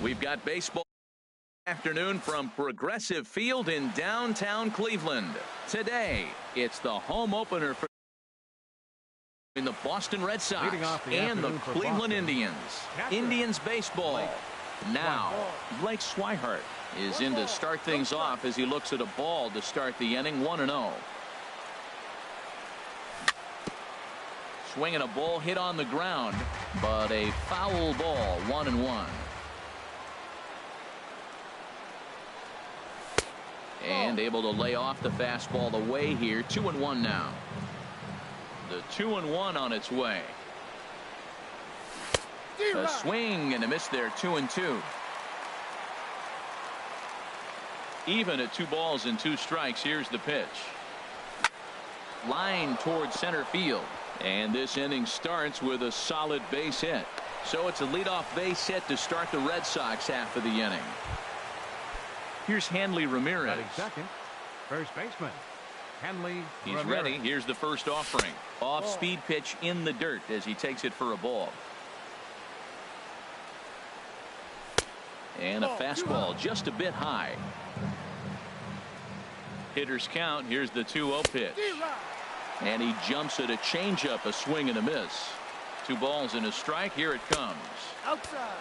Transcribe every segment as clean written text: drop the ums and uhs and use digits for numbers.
We've got baseball afternoon from Progressive Field in downtown Cleveland. Today, it's the home opener for the Boston Red Sox and the Cleveland Indians. Indians baseball. Now, Blake Swihart is in to start things off as he looks at a ball to start the inning, 1-0. Swinging a ball hit on the ground, but a foul ball, 1-1. And able to lay off the fastball away here, 2-1 now. The 2-1 on its way. A swing and a miss there, 2-2. Even at 2 balls and 2 strikes. Here's the pitch. Line towards center field. And this inning starts with a solid base hit. So it's a leadoff base hit to start the Red Sox half of the inning. Here's Hanley Ramirez. Second, first baseman. Hanley He's Ramirez. ready. Here's the first offering. Off-speed pitch in the dirt as he takes it for a ball. And a fastball just a bit high. Hitters count. Here's the 2-0 pitch. And he jumps at a changeup, a swing and a miss. 2 balls and a strike. Here it comes.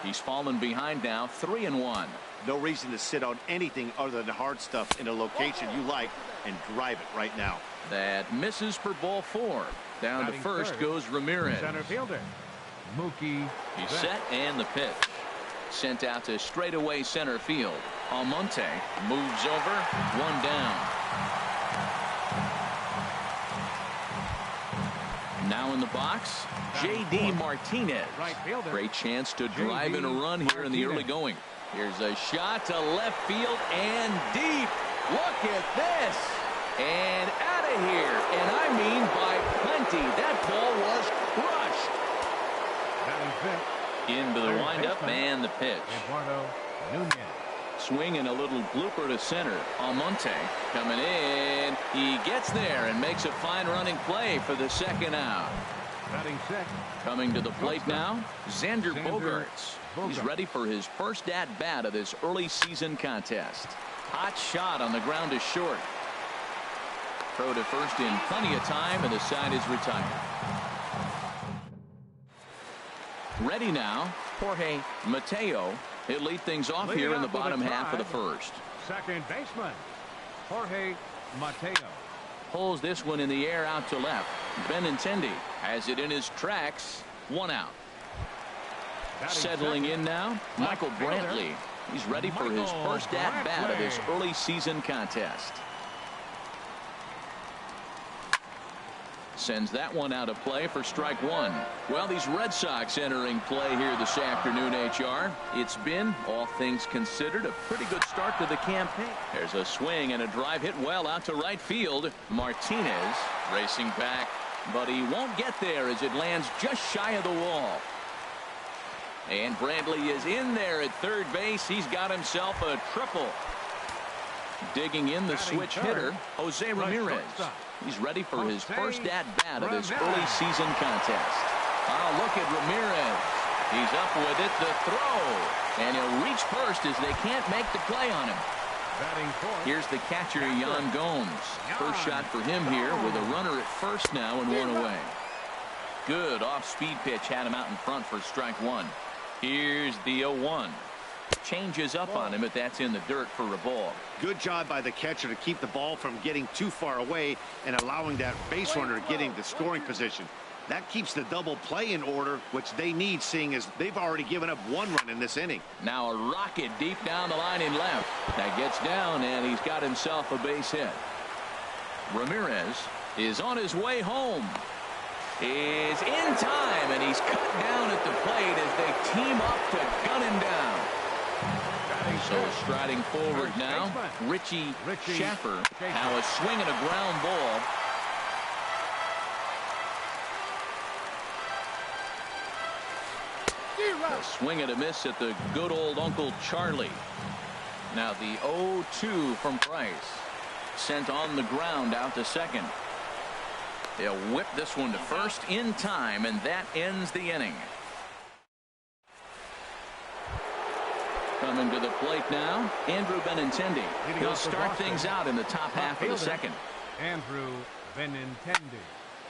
He's fallen behind now, 3-1. No reason to sit on anything other than hard stuff in a location you like and drive it right now. That misses for ball 4. Down to first goes Ramirez. Center fielder Mookie. He's set and the pitch. Sent out to straightaway center field. Almonte moves over, 1 down. Now in the box, J.D. Martinez. Right fielder. Great chance to drive in a run here in the early going. Here's a shot to left field and deep. Look at this. And out of here. And I mean by plenty. That ball was crushed. Into the windup and the pitch. Eduardo Nunez. Swing and a little blooper to center. Almonte coming in. He gets there and makes a fine running play for the second out. Batting second. Coming to the plate now, Xander Bogaerts. He's ready for his first at-bat of this early season contest. Hot shot on the ground is short. Throw to first in plenty of time, and the side is retired. Ready now, Jorge Mateo. He'll lead things off here in the bottom half of the first. Second baseman, Jorge Mateo. Pulls this one in the air out to left. Benintendi has it in his tracks. 1 out. Settling in now, Michael Brantley. He's ready for his first at-bat of this early season contest. Sends that one out of play for strike 1. Well, these Red Sox entering play here this afternoon, HR. It's been, all things considered, a pretty good start to the campaign. There's a swing and a drive hit well out to right field. Martinez racing back, but he won't get there as it lands just shy of the wall. And Brantley is in there at third base. He's got himself a triple. Digging in the switch hitter, Jose Ramirez. He's ready for his first at-bat of this early season contest. Oh, look at Ramirez. He's up with it, the throw. And he'll reach first as they can't make the play on him. Here's the catcher, Yan Gomes. First shot for him here with a runner at first now and 1 away. Good off-speed pitch had him out in front for strike 1. Here's the 0-1. Changes up on him, but that's in the dirt for a ball. Good job by the catcher to keep the ball from getting too far away and allowing that base runner to get into scoring position. That keeps the double play in order, which they need, seeing as they've already given up 1 run in this inning. Now a rocket deep down the line in left. That gets down, and he's got himself a base hit. Ramirez is on his way home. Is in time, and he's cut down at the plate as they team up to gun him down. So striding forward now, Richie Schaffer. Now a swing and a ground ball. A swing and a miss at the good old Uncle Charlie. Now the 0-2 from Price. Sent on the ground out to second. They'll whip this one to first in time, and that ends the inning. Coming to the plate now, Andrew Benintendi. He'll start things out in the top half of the second. Andrew Benintendi.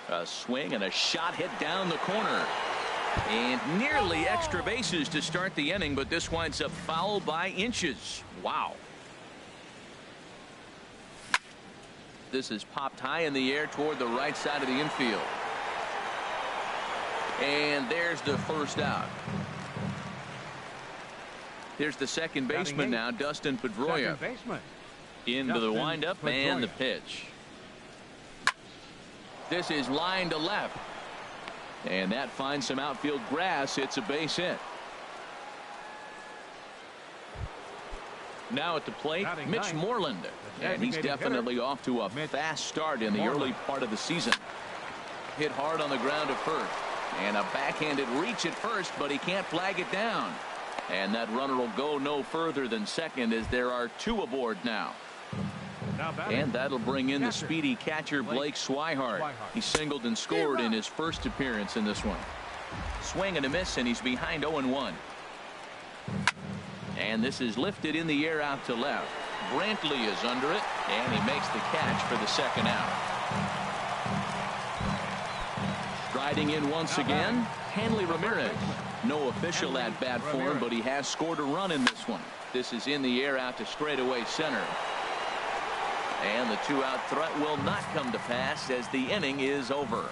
A swing and a shot hit down the corner. And nearly extra bases to start the inning, but this winds up foul by inches. Wow. This is popped high in the air toward the right side of the infield. And there's the first out. Here's the second baseman now, Dustin Pedroia. Into the windup and the pitch. This is line to left. And that finds some outfield grass. It's a base hit. Now at the plate, Mitch Moreland. And he's definitely off to a fast start in the early part of the season. Hit hard on the ground to first. And a backhanded reach at first, but he can't flag it down. And that runner will go no further than second as there are two aboard now. And that'll bring in the speedy catcher Blake Swihart. He singled and scored in his first appearance in this one. Swing and a miss, and he's behind 0-1. And this is lifted in the air out to left. Brantley is under it, and he makes the catch for the second out. Striding in once again, Hanley Ramirez. No official at-bat for him, but he has scored a run in this one. This is in the air out to straightaway center. And the two-out threat will not come to pass as the inning is over.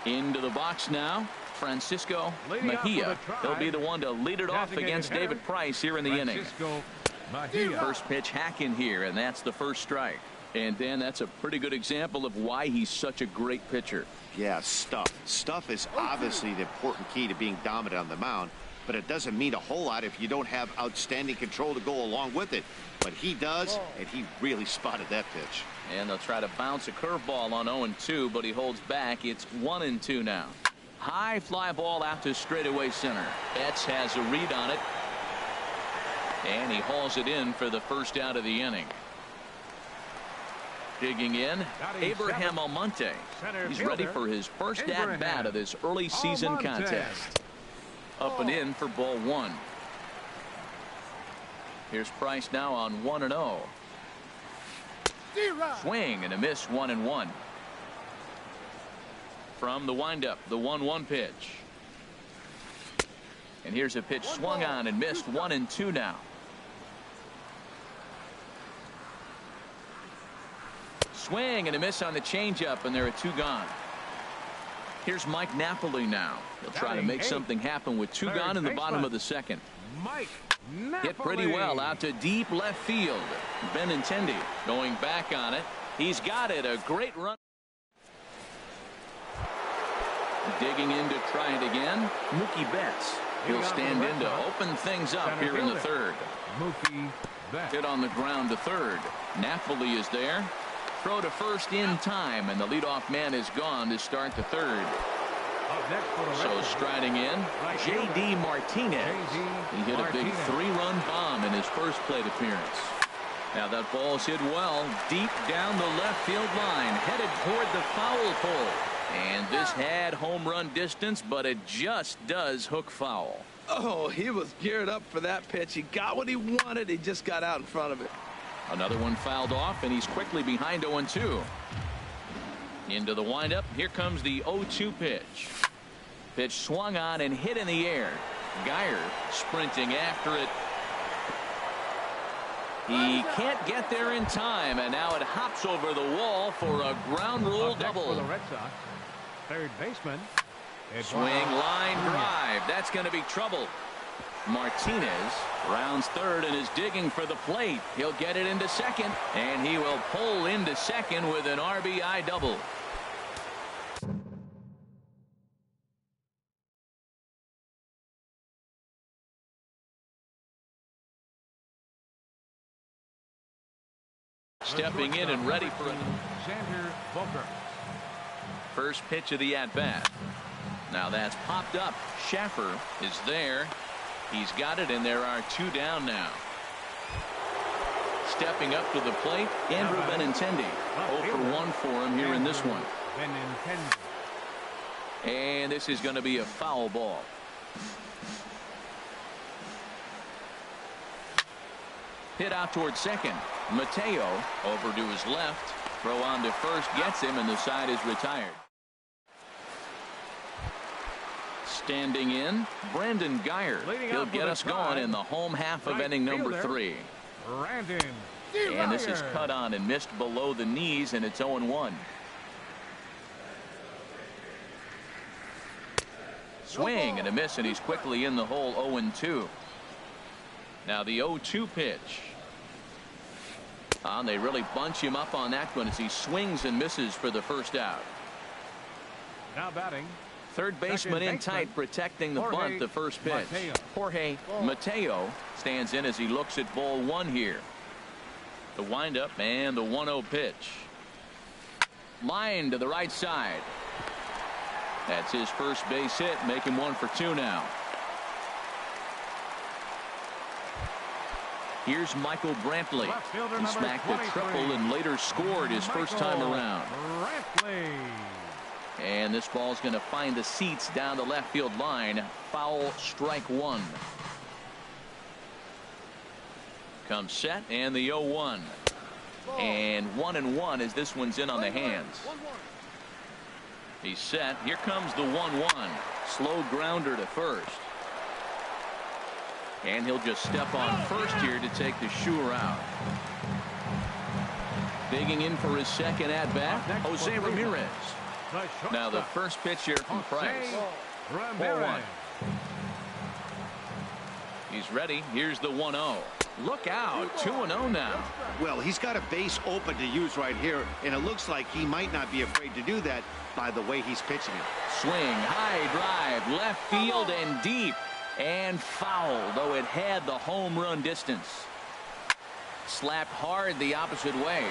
Into the box now, Francisco Mejia. He'll be the one to lead it off against David Price here in the inning. First pitch hacking here, and that's the first strike. And Dan, that's a pretty good example of why he's such a great pitcher. Yeah, stuff. Stuff is obviously the important key to being dominant on the mound, but it doesn't mean a whole lot if you don't have outstanding control to go along with it. But he does, and he really spotted that pitch. And they'll try to bounce a curveball on 0-2, but he holds back. It's 1-2 now. High fly ball out to straightaway center. Betts has a read on it, and he hauls it in for the first out of the inning. Digging in, Abraham Almonte. He's ready for his first at-bat of this early season contest. Up and in for ball one. Here's Price now on 1-0. Swing and a miss, 1-1. From the windup, the 1-1 pitch. And here's a pitch swung on and missed, 1-2 now. Swing and a miss on the changeup, and there are two gone. Here's Mike Napoli now. He'll try to make something happen with two gone in the bottom of the second. Hit pretty well out to deep left field. Benintendi going back on it. He's got it. A great run. Digging in to try it again. Mookie Betts. He'll stand in to open things up here in the third. Hit on the ground to third. Napoli is there. Throw to first in time, and the leadoff man is gone to start the third. So striding in, J.D. Martinez. He hit a big three-run bomb in his first plate appearance. Now that ball's hit well deep down the left field line, headed toward the foul pole. And this had home run distance, but it just does hook foul. Oh, he was geared up for that pitch. He got what he wanted. He just got out in front of it. Another one fouled off, and he's quickly behind 0-2. Into the windup. Here comes the 0-2 pitch. Pitch swung on and hit in the air. Geyer sprinting after it. He can't get there in time, and now it hops over the wall for a ground rule double. For the Red Sox, third baseman. Swing, line drive. That's going to be trouble. Martinez rounds third and is digging for the plate. He'll get it into second, and he will pull into second with an RBI double. Stepping in and ready for it. First pitch of the at-bat. Now that's popped up. Schaffer is there. He's got it, and there are two down now. Stepping up to the plate, Andrew Benintendi. 0-for-1 for him here in this one. And this is going to be a foul ball. Hit out towards second. Mateo over to his left. Throw on to first gets him, and the side is retired. Standing in, Brandon Geyer. He'll get us going in the home half of inning number 3. And this is cut on and missed below the knees, and it's 0-1. Swing and a miss, and he's quickly in the hole. 0-2. Now the 0-2 pitch. They really bunch him up on that one as he swings and misses for the first out. Now batting. Third baseman in tight, protecting the bunt. The first pitch. Jorge Mateo stands in as he looks at ball 1 here. The windup and the 1-0 pitch. Line to the right side. That's his first base hit, making 1 for 2 now. Here's Michael Brantley. He smacked a triple and later scored his first time around. And this ball's going to find the seats down the left field line. Foul, strike 1. Comes set and the 0-1. And 1-1 as this one's in on the hands. He's set. Here comes the 1-1. Slow grounder to first. And he'll just step on first here to take the sure out. Digging in for his second at bat, Jose Ramirez. Now the first pitch here from Price. 4-1. He's ready. Here's the 1-0. Look out. 2-0 now. Well, he's got a base open to use right here, and it looks like he might not be afraid to do that by the way he's pitching it. Swing, high drive, left field and deep. And foul, though it had the home run distance. Slapped hard the opposite way.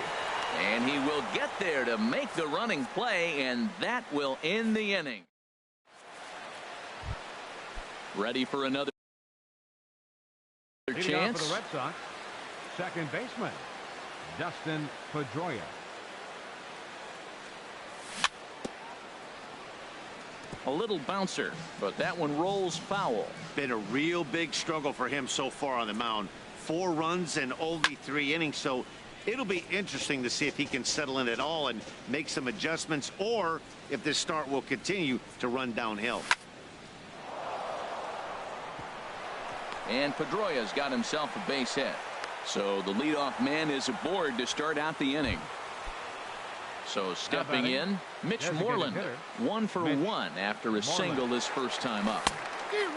And he will get there to make the running play, and that will end the inning. Ready for another chance. For the Red Sox, second baseman, Dustin Pedroia. A little bouncer, but that one rolls foul. Been a real big struggle for him so far on the mound. 4 runs and only 3 innings, so it'll be interesting to see if he can settle in at all and make some adjustments, or if this start will continue to run downhill. And Pedroia's got himself a base hit. So the leadoff man is aboard to start out the inning. So stepping in, Mitch Moreland, 1 for 1 after a single his first time up.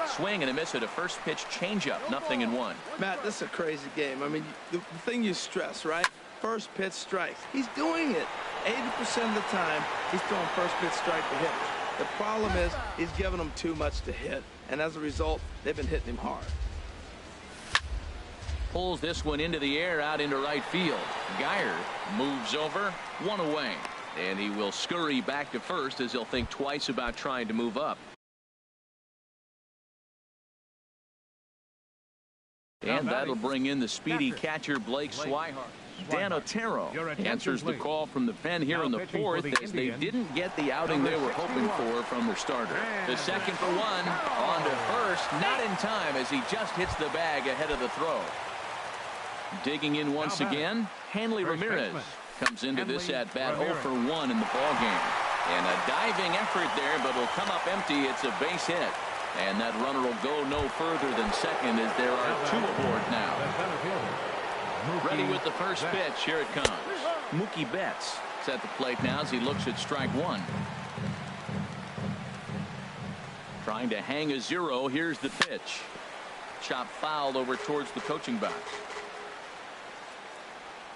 Swing and a miss at a first pitch changeup, 0-1. Matt, this is a crazy game. I mean, the thing you stress, right? First pitch strikes. He's doing it 80% of the time. He's throwing first pitch strike to hitters. The problem is he's giving them too much to hit, and as a result, they've been hitting him hard. Pulls this one into the air out into right field. Geyer moves over, 1 away. And he will scurry back to first as he'll think twice about trying to move up. And that'll bring in the speedy catcher Blake Swihart. Dan Otero answers the call from the pen here in the 4th as they didn't get the outing they were hoping for from their starter. The second for 1 on to first, not in time as he just hits the bag ahead of the throw. Digging in once again, Hanley Ramirez comes into this at bat 0 for 1 in the ball game. And a diving effort there, but will come up empty. It's a base hit. And that runner will go no further than second as there are 2 aboard now. Ready with the first pitch. Here it comes. Mookie Betts is at the plate now as he looks at strike 1. Trying to hang a 0. Here's the pitch. Chop fouled over towards the coaching box.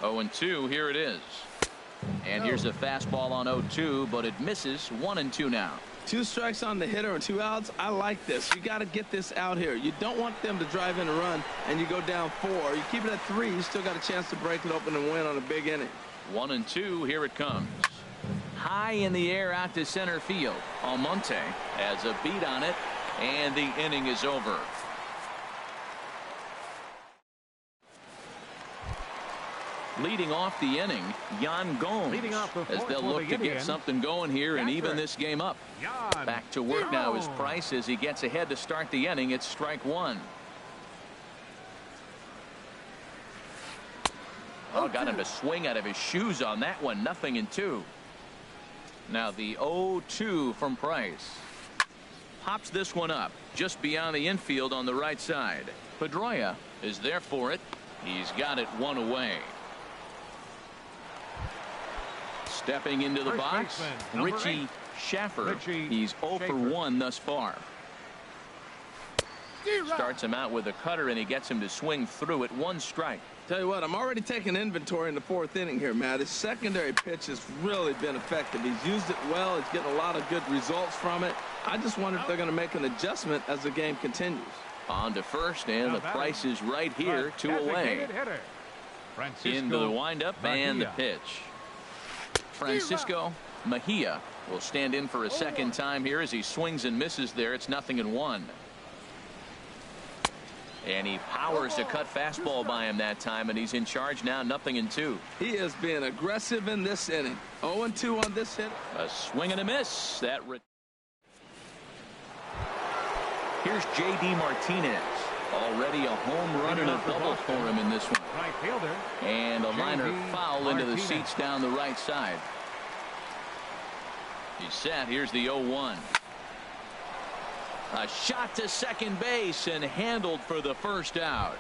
0-2. Here it is. And here's a fastball on 0-2, but it misses. 1-2 now. 2 strikes on the hitter and 2 outs. I like this. You got to get this out here. You don't want them to drive in a run and you go down 4. You keep it at 3. You still got a chance to break it open and win on a big inning. 1-2. Here it comes. High in the air out to center field. Almonte has a beat on it, and the inning is over. Leading off the inning, Yan Gomes, as they'll look to get something going here and even this game up. Back to work now is Price as he gets ahead to start the inning. It's strike 1. Oh, got him to swing out of his shoes on that one. 0-2. Now the 0-2 from Price. Pops this one up just beyond the infield on the right side. Pedroia is there for it. He's got it one away. Stepping into the box, Richie Schaffer. He's 0 for 1 thus far. Starts him out with a cutter, and he gets him to swing through it. 1 strike. Tell you what, I'm already taking inventory in the 4th inning here, Matt. His secondary pitch has really been effective. He's used it well. He's getting a lot of good results from it. I just wonder if they're going to make an adjustment as the game continues. On to first, and the Price is right here, 2 away. Into the windup and the pitch. Francisco Mejia will stand in for a second time here as he swings and misses there. It's 0-1. And he powers a cut fastball by him that time, and he's in charge now. 0-2. He is being aggressive in this inning. 0-2 on this hit. A swing and a miss. Here's J.D. Martinez. Already a home run and a double for him in this one. Right fielder. And a liner foul into the seats down the right side. He's set. Here's the 0-1. A shot to second base and handled for the first out.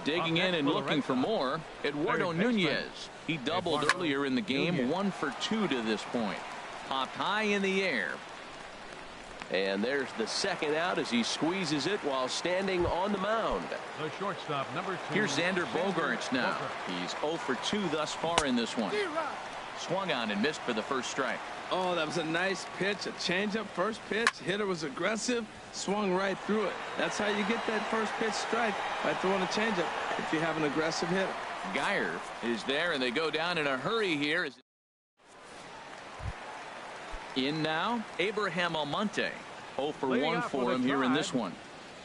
Digging in and looking for more, Eduardo Nunez. He doubled earlier in the game. 1 for 2 to this point. Popped high in the air. And there's the second out as he squeezes it while standing on the mound. The shortstop, number 2. Here's Xander Bogaerts now. He's 0 for 2 thus far in this one. Swung on and missed for the first strike. Oh, that was a nice pitch, a changeup, first pitch. Hitter was aggressive, swung right through it. That's how you get that first pitch strike, by throwing a changeup if you have an aggressive hitter. Geyer is there, and they go down in a hurry here. In now, Abraham Almonte. 0 for 1 for him here in this one.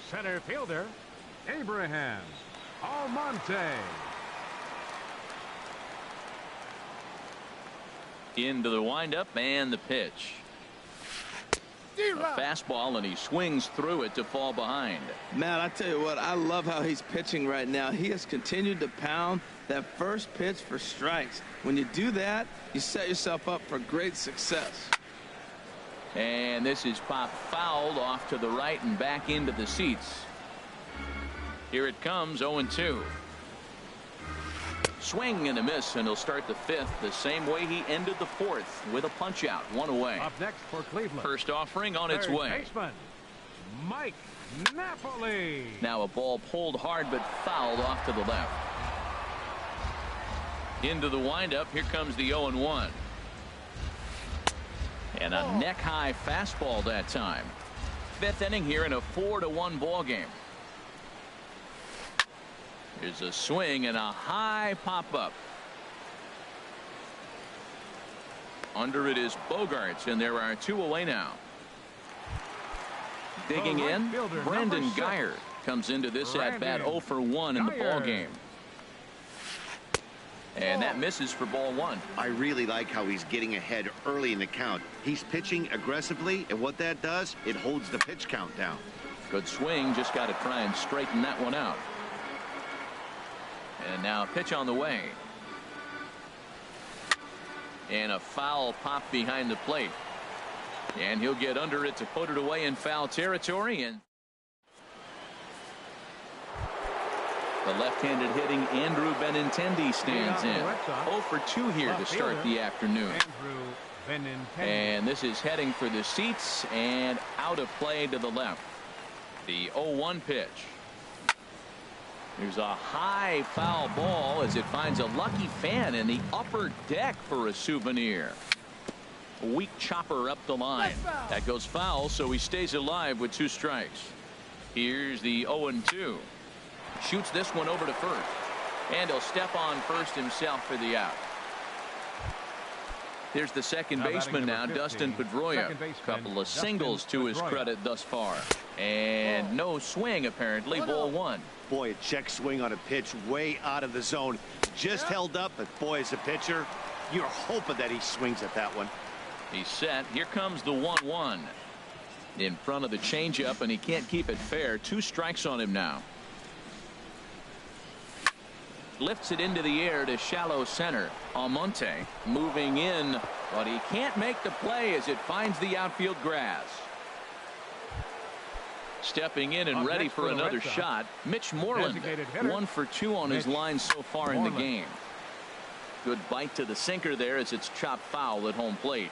Center fielder, Abraham Almonte. Into the windup and the pitch. A fastball, and he swings through it to fall behind. Matt, I tell you what, I love how he's pitching right now. He has continued to pound that first pitch for strikes. When you do that, you set yourself up for great success. And this is popped fouled off to the right and back into the seats. Here it comes, 0-2. Swing and a miss, and he'll start the 5th the same way he ended the 4th with a punch out. 1 away. Up next for Cleveland. First offering on its way. Baseman, Mike Napoli. Now a ball pulled hard but fouled off to the left. Into the windup. Here comes the 0-1. And a neck-high fastball that time. 5th inning here in a 4-1 ball game. Here's a swing and a high pop-up. Under it is Bogaerts, and there are 2 away now. Digging in, Brandon Geyer comes into this at-bat 0 for 1 in the ball game. And that misses for ball 1. I really like how he's getting ahead early in the count. He's pitching aggressively, and what that does, it holds the pitch count down. Good swing, just got to try and straighten that one out. And now a pitch on the way. And a foul pop behind the plate. And he'll get under it to put it away in foul territory. And the left-handed hitting Andrew Benintendi stands in. 0 for 2 here to start the afternoon. And this is heading for the seats and out of play to the left. The 0-1 pitch. There's a high foul ball as it finds a lucky fan in the upper deck for a souvenir. A weak chopper up the line. That goes foul, so he stays alive with 2 strikes. Here's the 0-2. Shoots this one over to first. And he'll step on first himself for the out. There's the second baseman now, Dustin Pedroia. Couple of singles to his credit thus far. And no swing, apparently. Ball 1. Boy, a check swing on a pitch way out of the zone. Just held up, but boy, as a pitcher, you're hoping that he swings at that one. He's set. Here comes the 1-1. In front of the changeup, and he can't keep it fair. 2 strikes on him now. Lifts it into the air to shallow center. Almonte moving in, but he can't make the play as it finds the outfield grass. Stepping in and ready for another shot, Mitch Moreland. 1 for 2 on his line so far in the game. Good bite to the sinker there as it's chopped foul at home plate.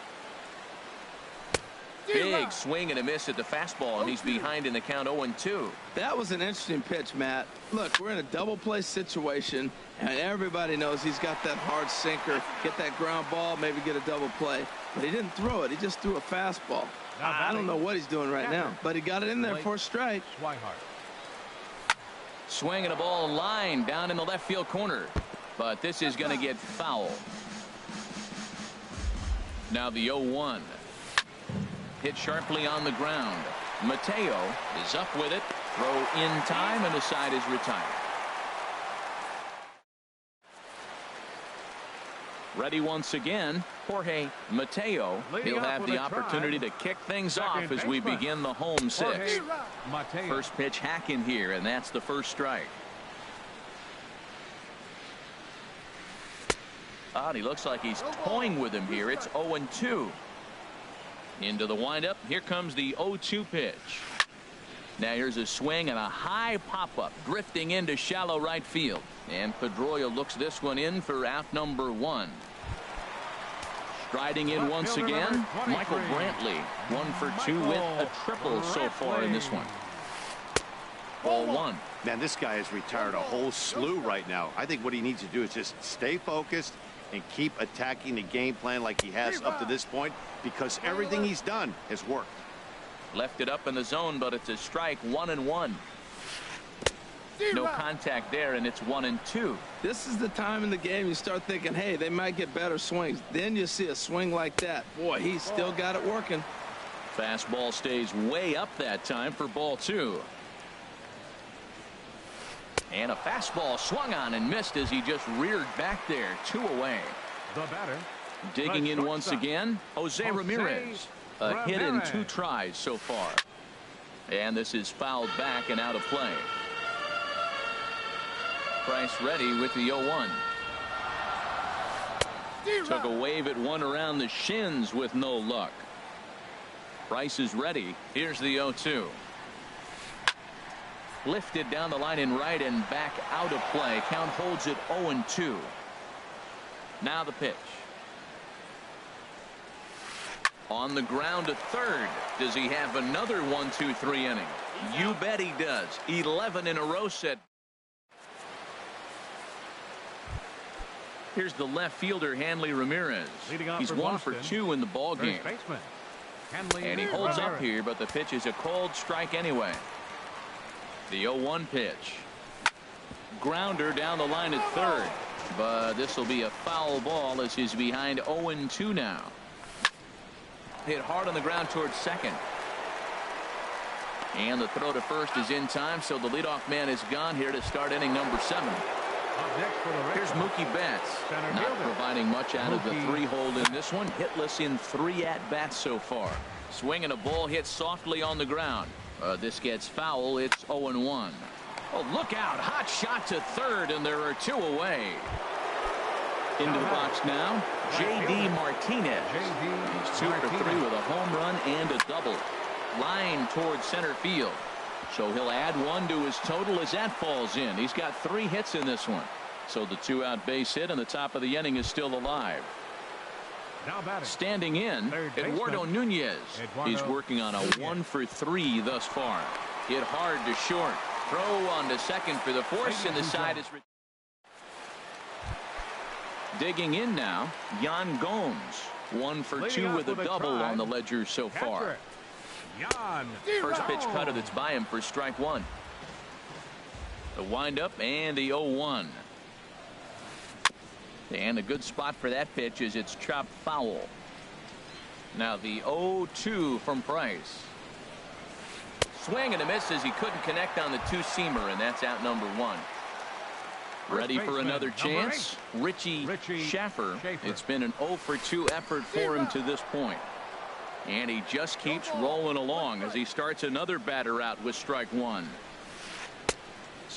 Big swing and a miss at the fastball, and he's behind in the count 0-2. That was an interesting pitch, Matt. Look, we're in a double play situation, and everybody knows he's got that hard sinker. Get that ground ball, maybe get a double play. But he didn't throw it. He just threw a fastball. I don't know what he's doing right now, but he got it in there for a strike. Swinging a ball line down in the left field corner, but this is going to get foul. Now the 0-1. Hit sharply on the ground. Mateo is up with it. Throw in time, and the side is retired. Ready once again, Jorge Mateo. He'll have the opportunity to kick things off as we begin the home 6. First pitch hacking here, and that's the first strike. He looks like he's toying with him here. It's 0-2. Into the windup. Here comes the 0-2 pitch. Now here's a swing and a high pop-up drifting into shallow right field. And Pedroia looks this one in for out number 1. Striding in once again, Michael Brantley. 1 for 2 with a triple so far in this one. Ball 1. Man, this guy has retired a whole slew right now. I think what he needs to do is just stay focused and keep attacking the game plan like he has up to this point, because everything he's done has worked. Left it up in the zone, but it's a strike. 1-1. No contact there, and it's 1-2. This is the time in the game you start thinking, hey, they might get better swings. Then you see a swing like that. Boy, he's still got it working. Fastball stays way up that time for ball 2. And a fastball swung on and missed as he just reared back there. 2 away. The batter. Digging in once again, Jose Ramirez. A hit in 2 tries so far. And this is fouled back and out of play. Price ready with the 0-1. Took a wave at one around the shins with no luck. Price is ready. Here's the 0-2. Lifted down the line in right and back out of play. Count holds it 0-2. Now the pitch. On the ground to third. Does he have another 1-2-3 inning? You bet he does. 11 in a row set. Here's the left fielder, Hanley Ramirez. He's 1 for 2 in the ball game. And he holds up here, but the pitch is a cold strike anyway. The 0-1 pitch. Grounder down the line at third, but this will be a foul ball as he's behind 0-2 now. Hit hard on the ground towards second. And the throw to first is in time, so the leadoff man is gone here to start inning number 7. Here's Mookie Betts. Not providing much out of the 3-hole in this one. Hitless in 3 at-bats so far. Swinging a ball hit softly on the ground. This gets foul. It's 0-1. Oh, look out. Hot shot to third, and there are 2 away. Into the box now, J.D. Martinez. He's 2 for 3 with a home run and a double. Line towards center field. So he'll add 1 to his total as that falls in. He's got 3 hits in this one. So the 2-out base hit and the top of the inning is still alive. Standing in, Eduardo Nunez. He's working on a 1 for 3 thus far. Hit hard to short. Throw on to second for the force, and the side is. Digging in now, Yan Gomes. 1 for 2 with a double on the ledger so far. First pitch cutter that's by him for strike 1. The windup and the 0-1. And a good spot for that pitch is it's chopped foul. Now the 0-2 from Price. Swing and a miss as he couldn't connect on the 2-seamer, and that's out number 1. Ready for another chance? Richie Schaffer. It's been an 0 for 2 effort for him to this point. And he just keeps rolling along as he starts another batter out with strike 1.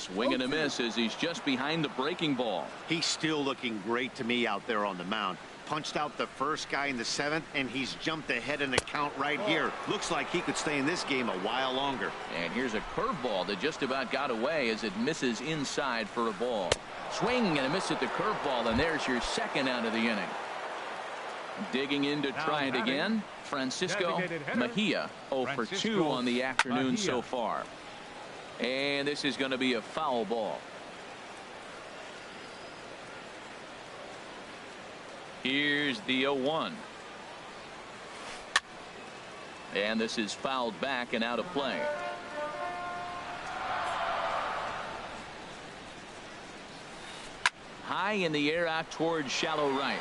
Swing and a miss as he's just behind the breaking ball. He's still looking great to me out there on the mound. Punched out the first guy in the 7th, and he's jumped ahead in the count right here. Looks like he could stay in this game a while longer. And here's a curveball that just about got away as it misses inside for a ball. Swing and a miss at the curveball, and there's your second out of the inning. Digging in to try it again, Francisco Mejia, 0 for 2 on the afternoon so far. And this is going to be a foul ball. Here's the 0-1. And this is fouled back and out of play. High in the air out towards shallow right.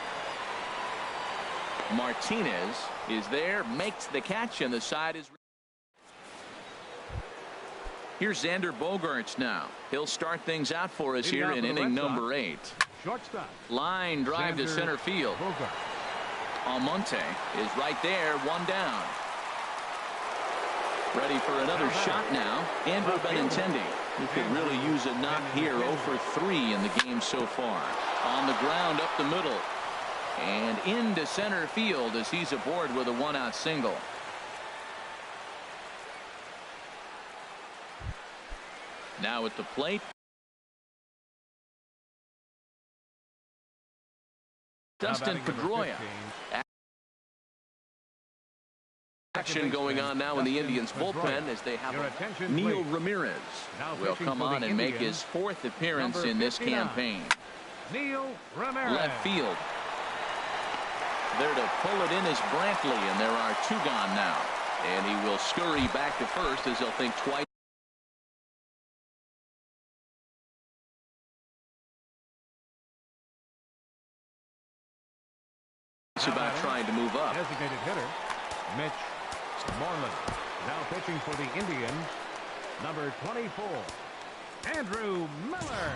Martinez is there, makes the catch, and the side is. Here's Xander Bogaerts now. He'll start things out for us here in inning number 8. Shortstop. Line drive to center field. Almonte is right there, one down. Ready for another shot now. Andrew Benintendi, who could really use a knock here. 0 for 3 in the game so far. On the ground up the middle. And into center field as he's aboard with a 1-out single. Now at the plate, Dustin Pedroia. Action going on now in the Indians bullpen as they have Neil Ramirez will come on and make his 4th appearance in this campaign. Neil Ramirez. Left field. There to pull it in is Brantley, and there are 2 gone now. And he will scurry back to first as he'll think twice. About trying to move up. Designated hitter, Mitch Moreland. Now pitching for the Indians, number 24, Andrew Miller.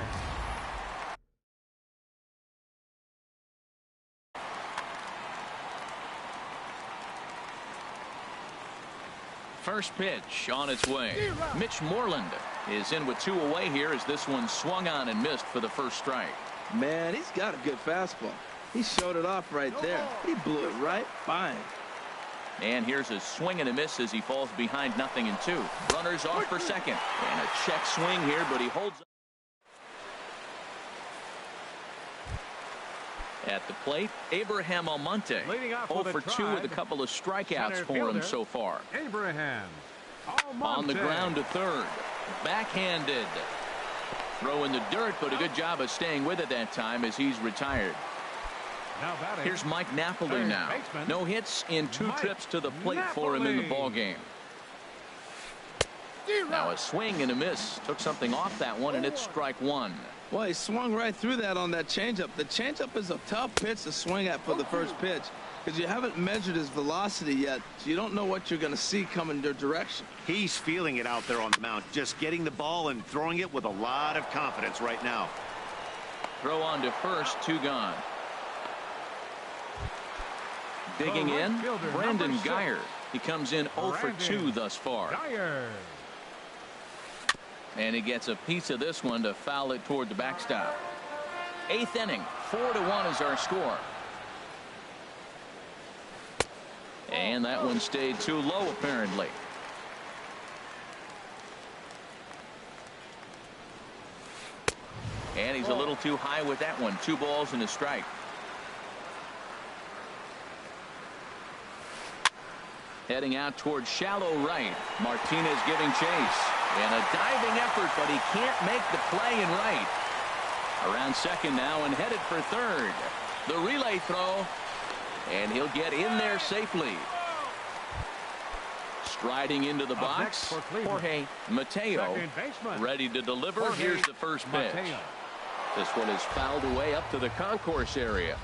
First pitch on its way. Mitch Moreland is in with 2 away here as this one swung on and missed for the first strike. Man, he's got a good fastball. He showed it off right there. He blew it right by him. And here's a swing and a miss as he falls behind 0-2. Runners off for second. And a check swing here, but he holds up. At the plate, Abraham Almonte. 0 for 2 with a couple of strikeouts for him so far. Abraham Almonte. On the ground to third. Backhanded. Throw in the dirt, but a good job of staying with it that time as he's retired. Here's Mike Napoli now. No hits in 2 trips to the plate for him in the ball game. Now a swing and a miss. Took something off that one, and it's strike 1. Well, he swung right through that on that changeup. The changeup is a tough pitch to swing at for the first pitch because you haven't measured his velocity yet, so you don't know what you're going to see coming their direction. He's feeling it out there on the mound, just getting the ball and throwing it with a lot of confidence right now. Throw on to first, 2 gone. Digging in, Brandon Geyer. He comes in 0 for 2 thus far. And he gets a piece of this one to foul it toward the backstop. 8th inning, 4-1 is our score. And that one stayed too low, apparently. And he's a little too high with that one. 2 balls and a strike. Heading out towards shallow right. Martinez giving chase. And a diving effort, but he can't make the play in right. Around second now and headed for third. The relay throw. And he'll get in there safely. Striding into the box, Jorge Mateo. Ready to deliver. Here's the first pitch. This one is fouled away up to the concourse area.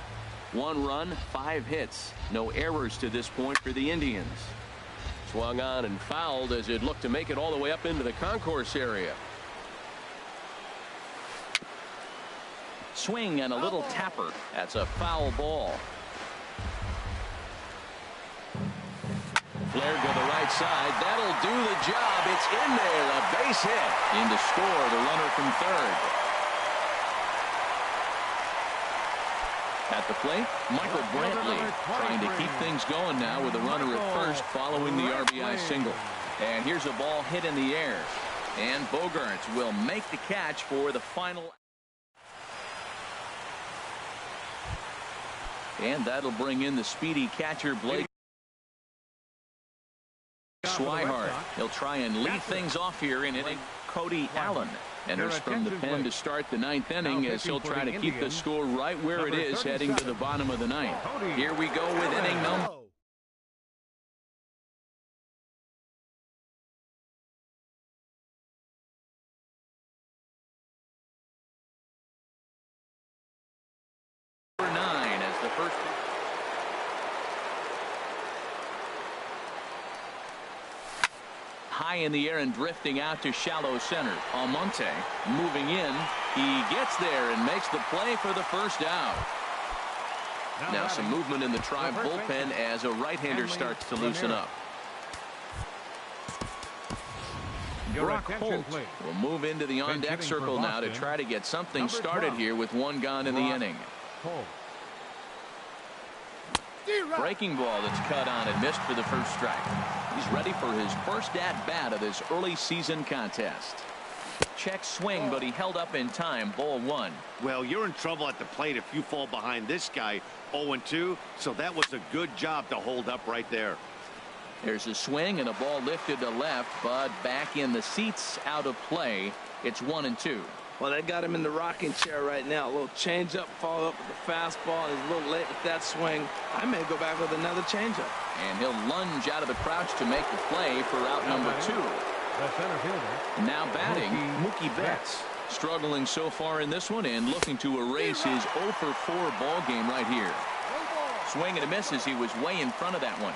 1 run, 5 hits. No errors to this point for the Indians. Swung on and fouled as it looked to make it all the way up into the concourse area. Swing and a little tapper. That's a foul ball. Flair to the right side. That'll do the job. It's in there. A base hit. In to score the runner from third. At the plate, Michael Brantley trying to keep things going now with a runner at first following the RBI single. And here's a ball hit in the air. And Bogaerts will make the catch for the final. And that'll bring in the speedy catcher Blake Swihart. He'll try and lead things off here in inning. Cody Allen enters from the pen to start the ninth inning as he'll try to keep the score right where it is heading to the bottom of the ninth. Here we go with inning number. Nine as the first. High in the air and drifting out to shallow center. Almonte moving in. He gets there and makes the play for the first out. Now some movement in the Tribe bullpen as a right-hander starts to loosen up. Brock Holt will move into the on-deck circle now to try to get something started here with one gone in the inning. Breaking ball that's cut on and missed for the first strike. He's ready for his first at-bat of this early season contest. Check swing, but he held up in time. Ball one. Well, you're in trouble at the plate if you fall behind this guy 0-2, so that was a good job to hold up right there. There's a swing and a ball lifted to left, but back in the seats, out of play. It's 1-2. Well, they got him in the rocking chair right now. A little changeup, follow up with the fastball. He's a little late with that swing. I may go back with another changeup. And he'll lunge out of the crouch to make the play for out number 2. The center fielder. Now batting, Mookie Betts. Struggling so far in this one and looking to erase his 0-for-4 ball game right here. Swing and a miss as he was way in front of that one.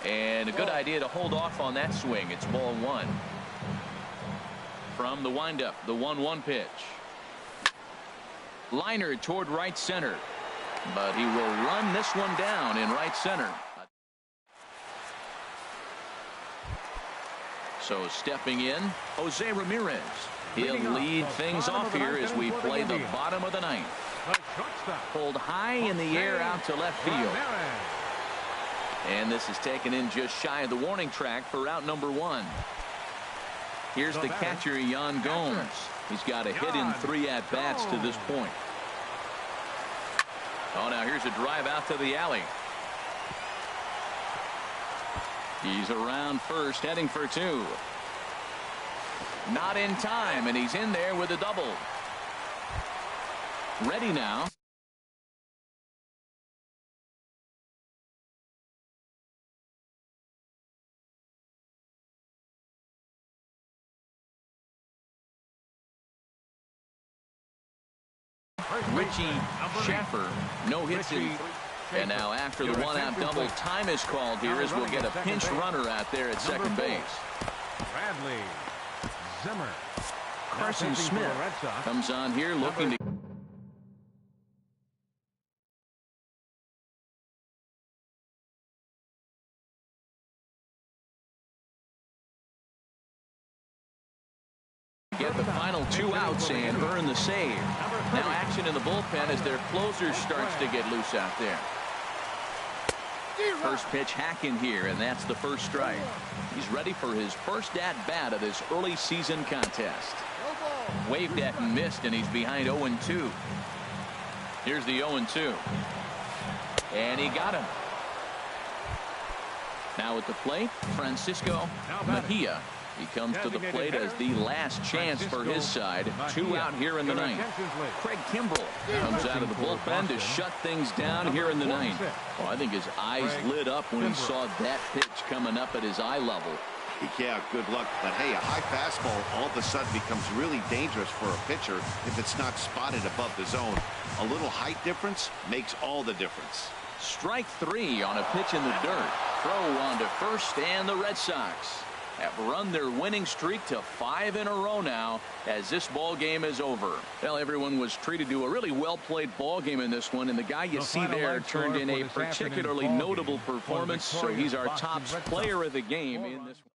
And a good idea to hold off on that swing. It's ball one. From the windup, the 1-1 pitch. Liner toward right center. But he will run this one down in right center. So stepping in, Jose Ramirez. He'll lead things off here as we play the bottom of the ninth. Pulled high in the air out to left field. And this is taken in just shy of the warning track for out number 1. Here's the catcher, Yan Gomes. He's got a hit in 3 at-bats to this point. Oh, now here's a drive out to the alley. He's around first, heading for 2. Not in time, and he's in there with a double. Ready now. Richie Sheffer, no hits in 3. And now after the one-out double, time is called here as we'll get a pinch runner out there at second base. Bradley Zimmer. Carson Smith comes on here looking to get the final 2 outs and earn the save. Now action in the bullpen as their closer starts to get loose out there. First pitch hack in here, and that's the first strike. He's ready for his first at-bat of this early season contest. Waved at and missed, and he's behind 0-2. Here's the 0-2. And he got him. Now at the plate, Francisco Mejia. He comes to the plate as the last chance for his side. 2 out here in the ninth. Craig Kimbrell comes out of the bullpen to shut things down here in the ninth. Well, I think his eyes lit up when he saw that pitch coming up at his eye level. Yeah, good luck. But hey, a high fastball all of a sudden becomes really dangerous for a pitcher if it's not spotted above the zone. A little height difference makes all the difference. Strike 3 on a pitch in the dirt. Throw on to first, and the Red Sox have run their winning streak to 5 in a row now as this ball game is over. Well, everyone was treated to a really well-played ball game in this one, and the guy you see there turned in a particularly notable performance, so he's our top player of the game in this one.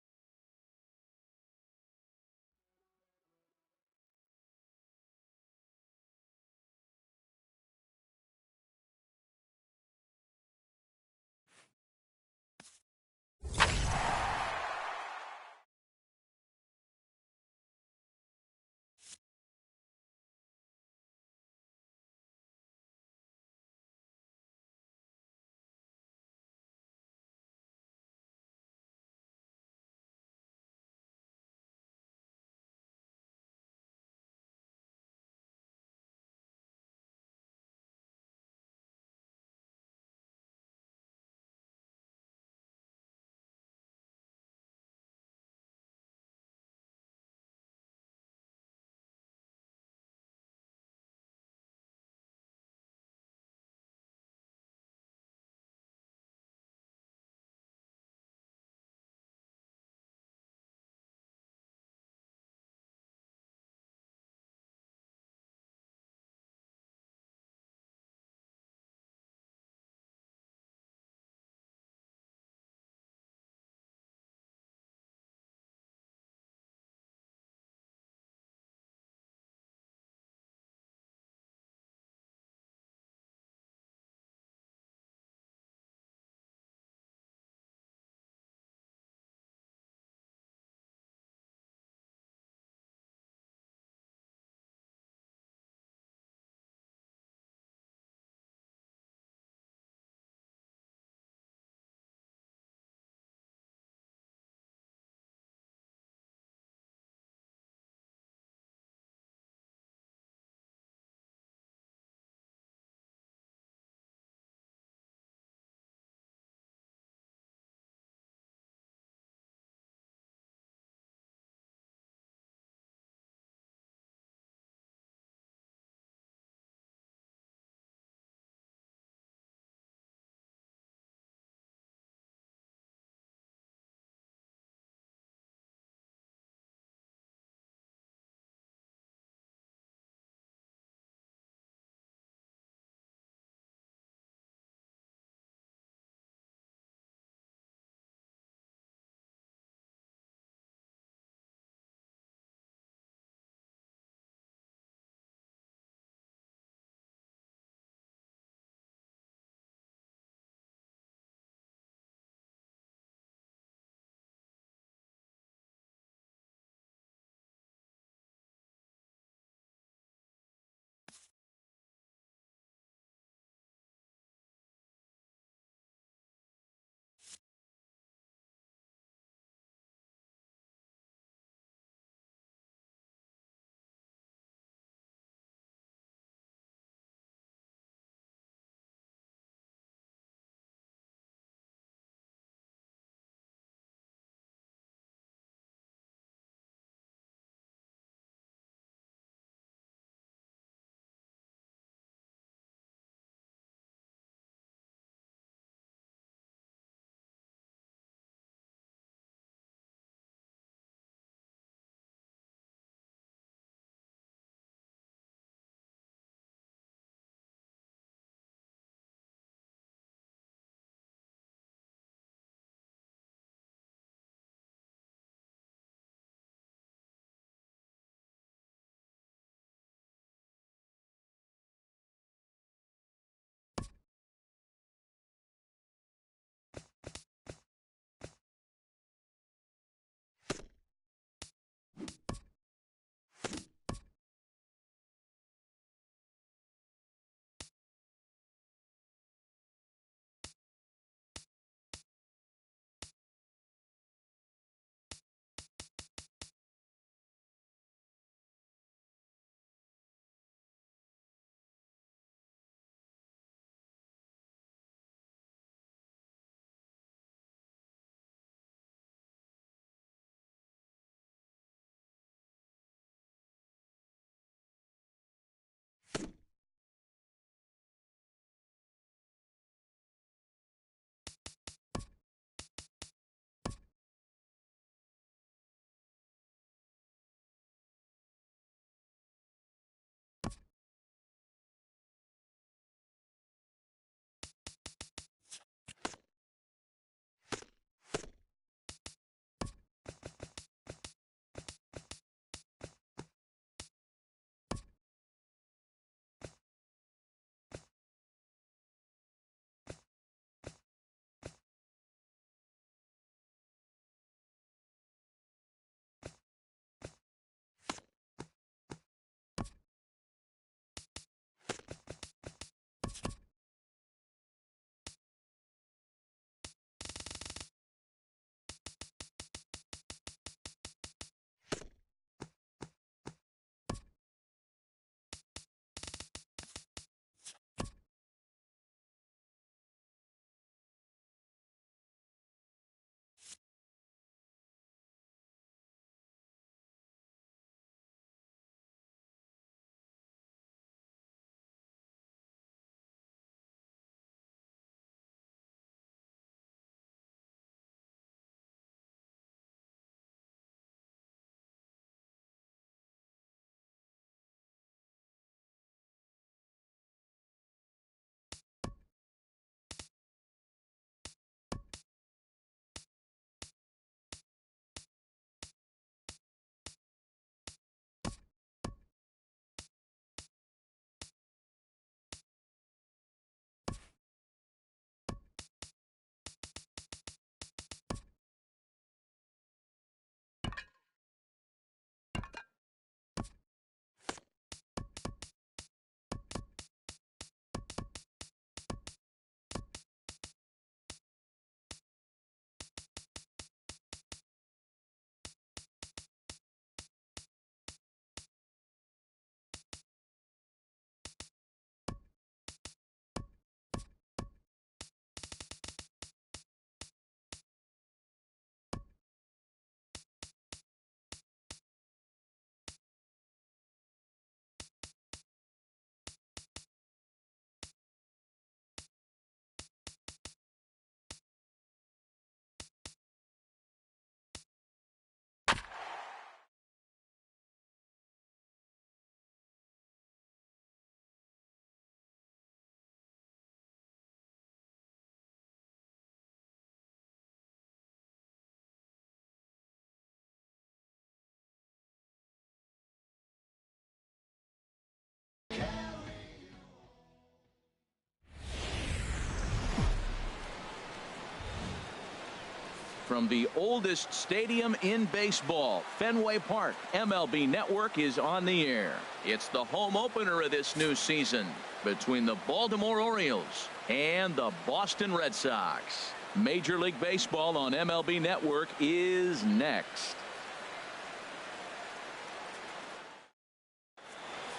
from the oldest stadium in baseball, Fenway Park. MLB Network is on the air. It's the home opener of this new season between the Baltimore Orioles and the Boston Red Sox. Major League Baseball on MLB Network is next.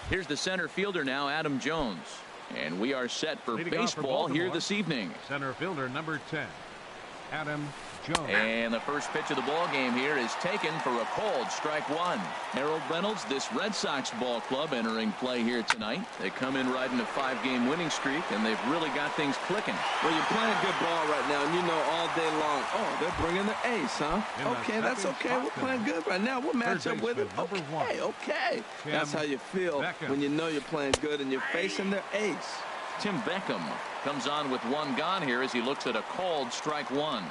Here's the center fielder now, Adam Jones. And we are set for baseball here this evening. Center fielder number 10, Adam Jones. And the first pitch of the ball game here is taken for a called strike one. Harold Reynolds, this Red Sox ball club entering play here tonight. They come in riding a 5-game winning streak, and they've really got things clicking. Well, you're playing good ball right now, and you know all day long, oh, they're bringing the ace, huh? Okay, that's okay. We're playing good right now. We'll match up with it. Okay. That's how you feel when you know you're playing good and you're facing their ace. Tim Beckham comes on with one gone here as he looks at a called strike one.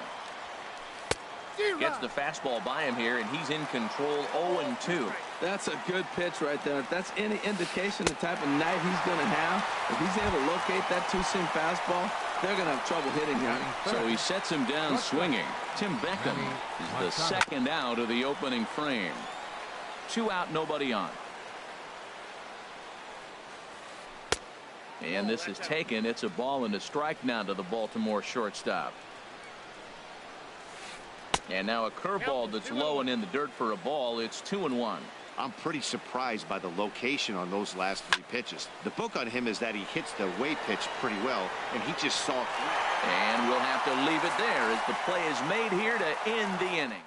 Gets the fastball by him here, and he's in control 0-2. That's a good pitch right there. If that's any indication the type of night he's going to have, if he's able to locate that two-seam fastball, they're going to have trouble hitting him. So he sets him down swinging. Tim Beckham is the second out of the opening frame. 2 out, nobody on. And this is taken. It's a ball and a strike now to the Baltimore shortstop. And now a curveball that's low and in the dirt for a ball. It's 2-1. I'm pretty surprised by the location on those last 3 pitches. The book on him is that he hits the away pitch pretty well, and he just saw through. And we'll have to leave it there as the play is made here to end the inning.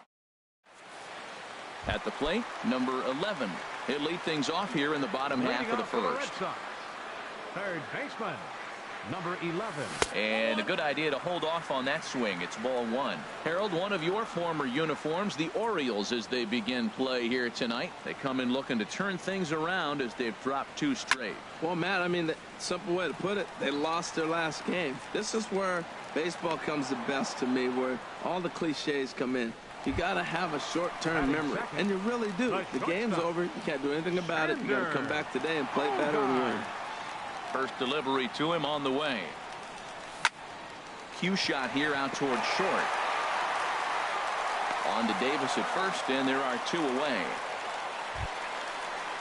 At the plate, number 11. He'll lead things off here in the bottom half of the first. Third baseman, number 11. And a good idea to hold off on that swing. It's ball 1. Harold, one of your former uniforms, the Orioles, as they begin play here tonight. They come in looking to turn things around as they've dropped 2 straight. Well, Matt, I mean, the simple way to put it, they lost their last game. This is where baseball comes the best to me, where all the cliches come in. You got to have a short-term memory, and you really do. The game's over. You can't do anything about it. You got to come back today and play better and win. First delivery to him on the way. Cue shot here out toward short. On to Davis at first, and there are 2 away.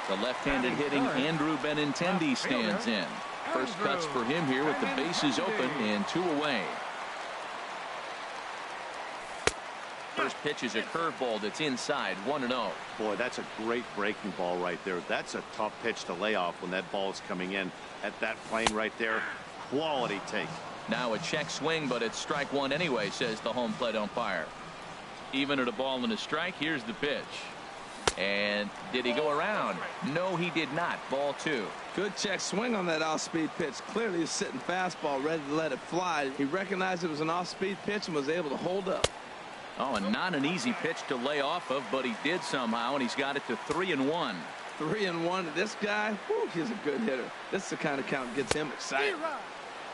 The left-handed hitting Andrew Benintendi stands in. First cuts for him here with the bases open and 2 away. First pitch is a curveball that's inside, 1-0. Boy, that's a great breaking ball right there. That's a tough pitch to lay off when that ball is coming in at that plane right there. Quality take. Now a check swing, but it's strike 1 anyway, says the home plate umpire. Even at a ball and a strike, here's the pitch. And did he go around? No, he did not. Ball 2. Good check swing on that off-speed pitch. Clearly a sitting fastball ready to let it fly. He recognized it was an off-speed pitch and was able to hold up. Oh, and not an easy pitch to lay off of, but he did somehow, and he's got it to 3-1. 3-1. This guy, whew, he's a good hitter. This is the kind of count that gets him excited.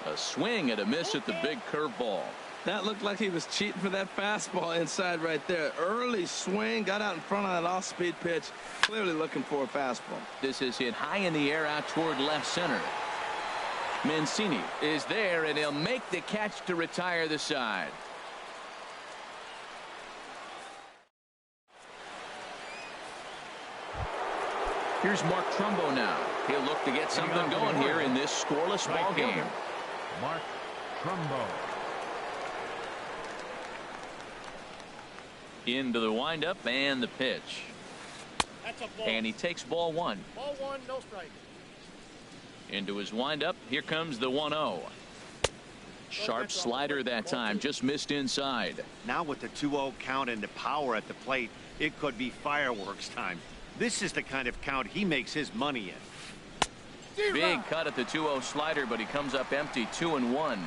A swing and a miss at the big curveball. That looked like he was cheating for that fastball inside right there. Early swing, got out in front of that off-speed pitch, clearly looking for a fastball. This is hit high in the air out toward left center. Mancini is there, and he'll make the catch to retire the side. Here's Mark Trumbo now. He'll look to get something going here in this scoreless ball game. Mark Trumbo. Into the windup and the pitch. And he takes ball 1. Ball 1, no strike. Into his windup. Here comes the 1-0. Sharp slider that time, just missed inside. Now with the 2-0 count and the power at the plate, it could be fireworks time. This is the kind of count he makes his money in. Big cut at the 2-0 slider, but he comes up empty. 2-1.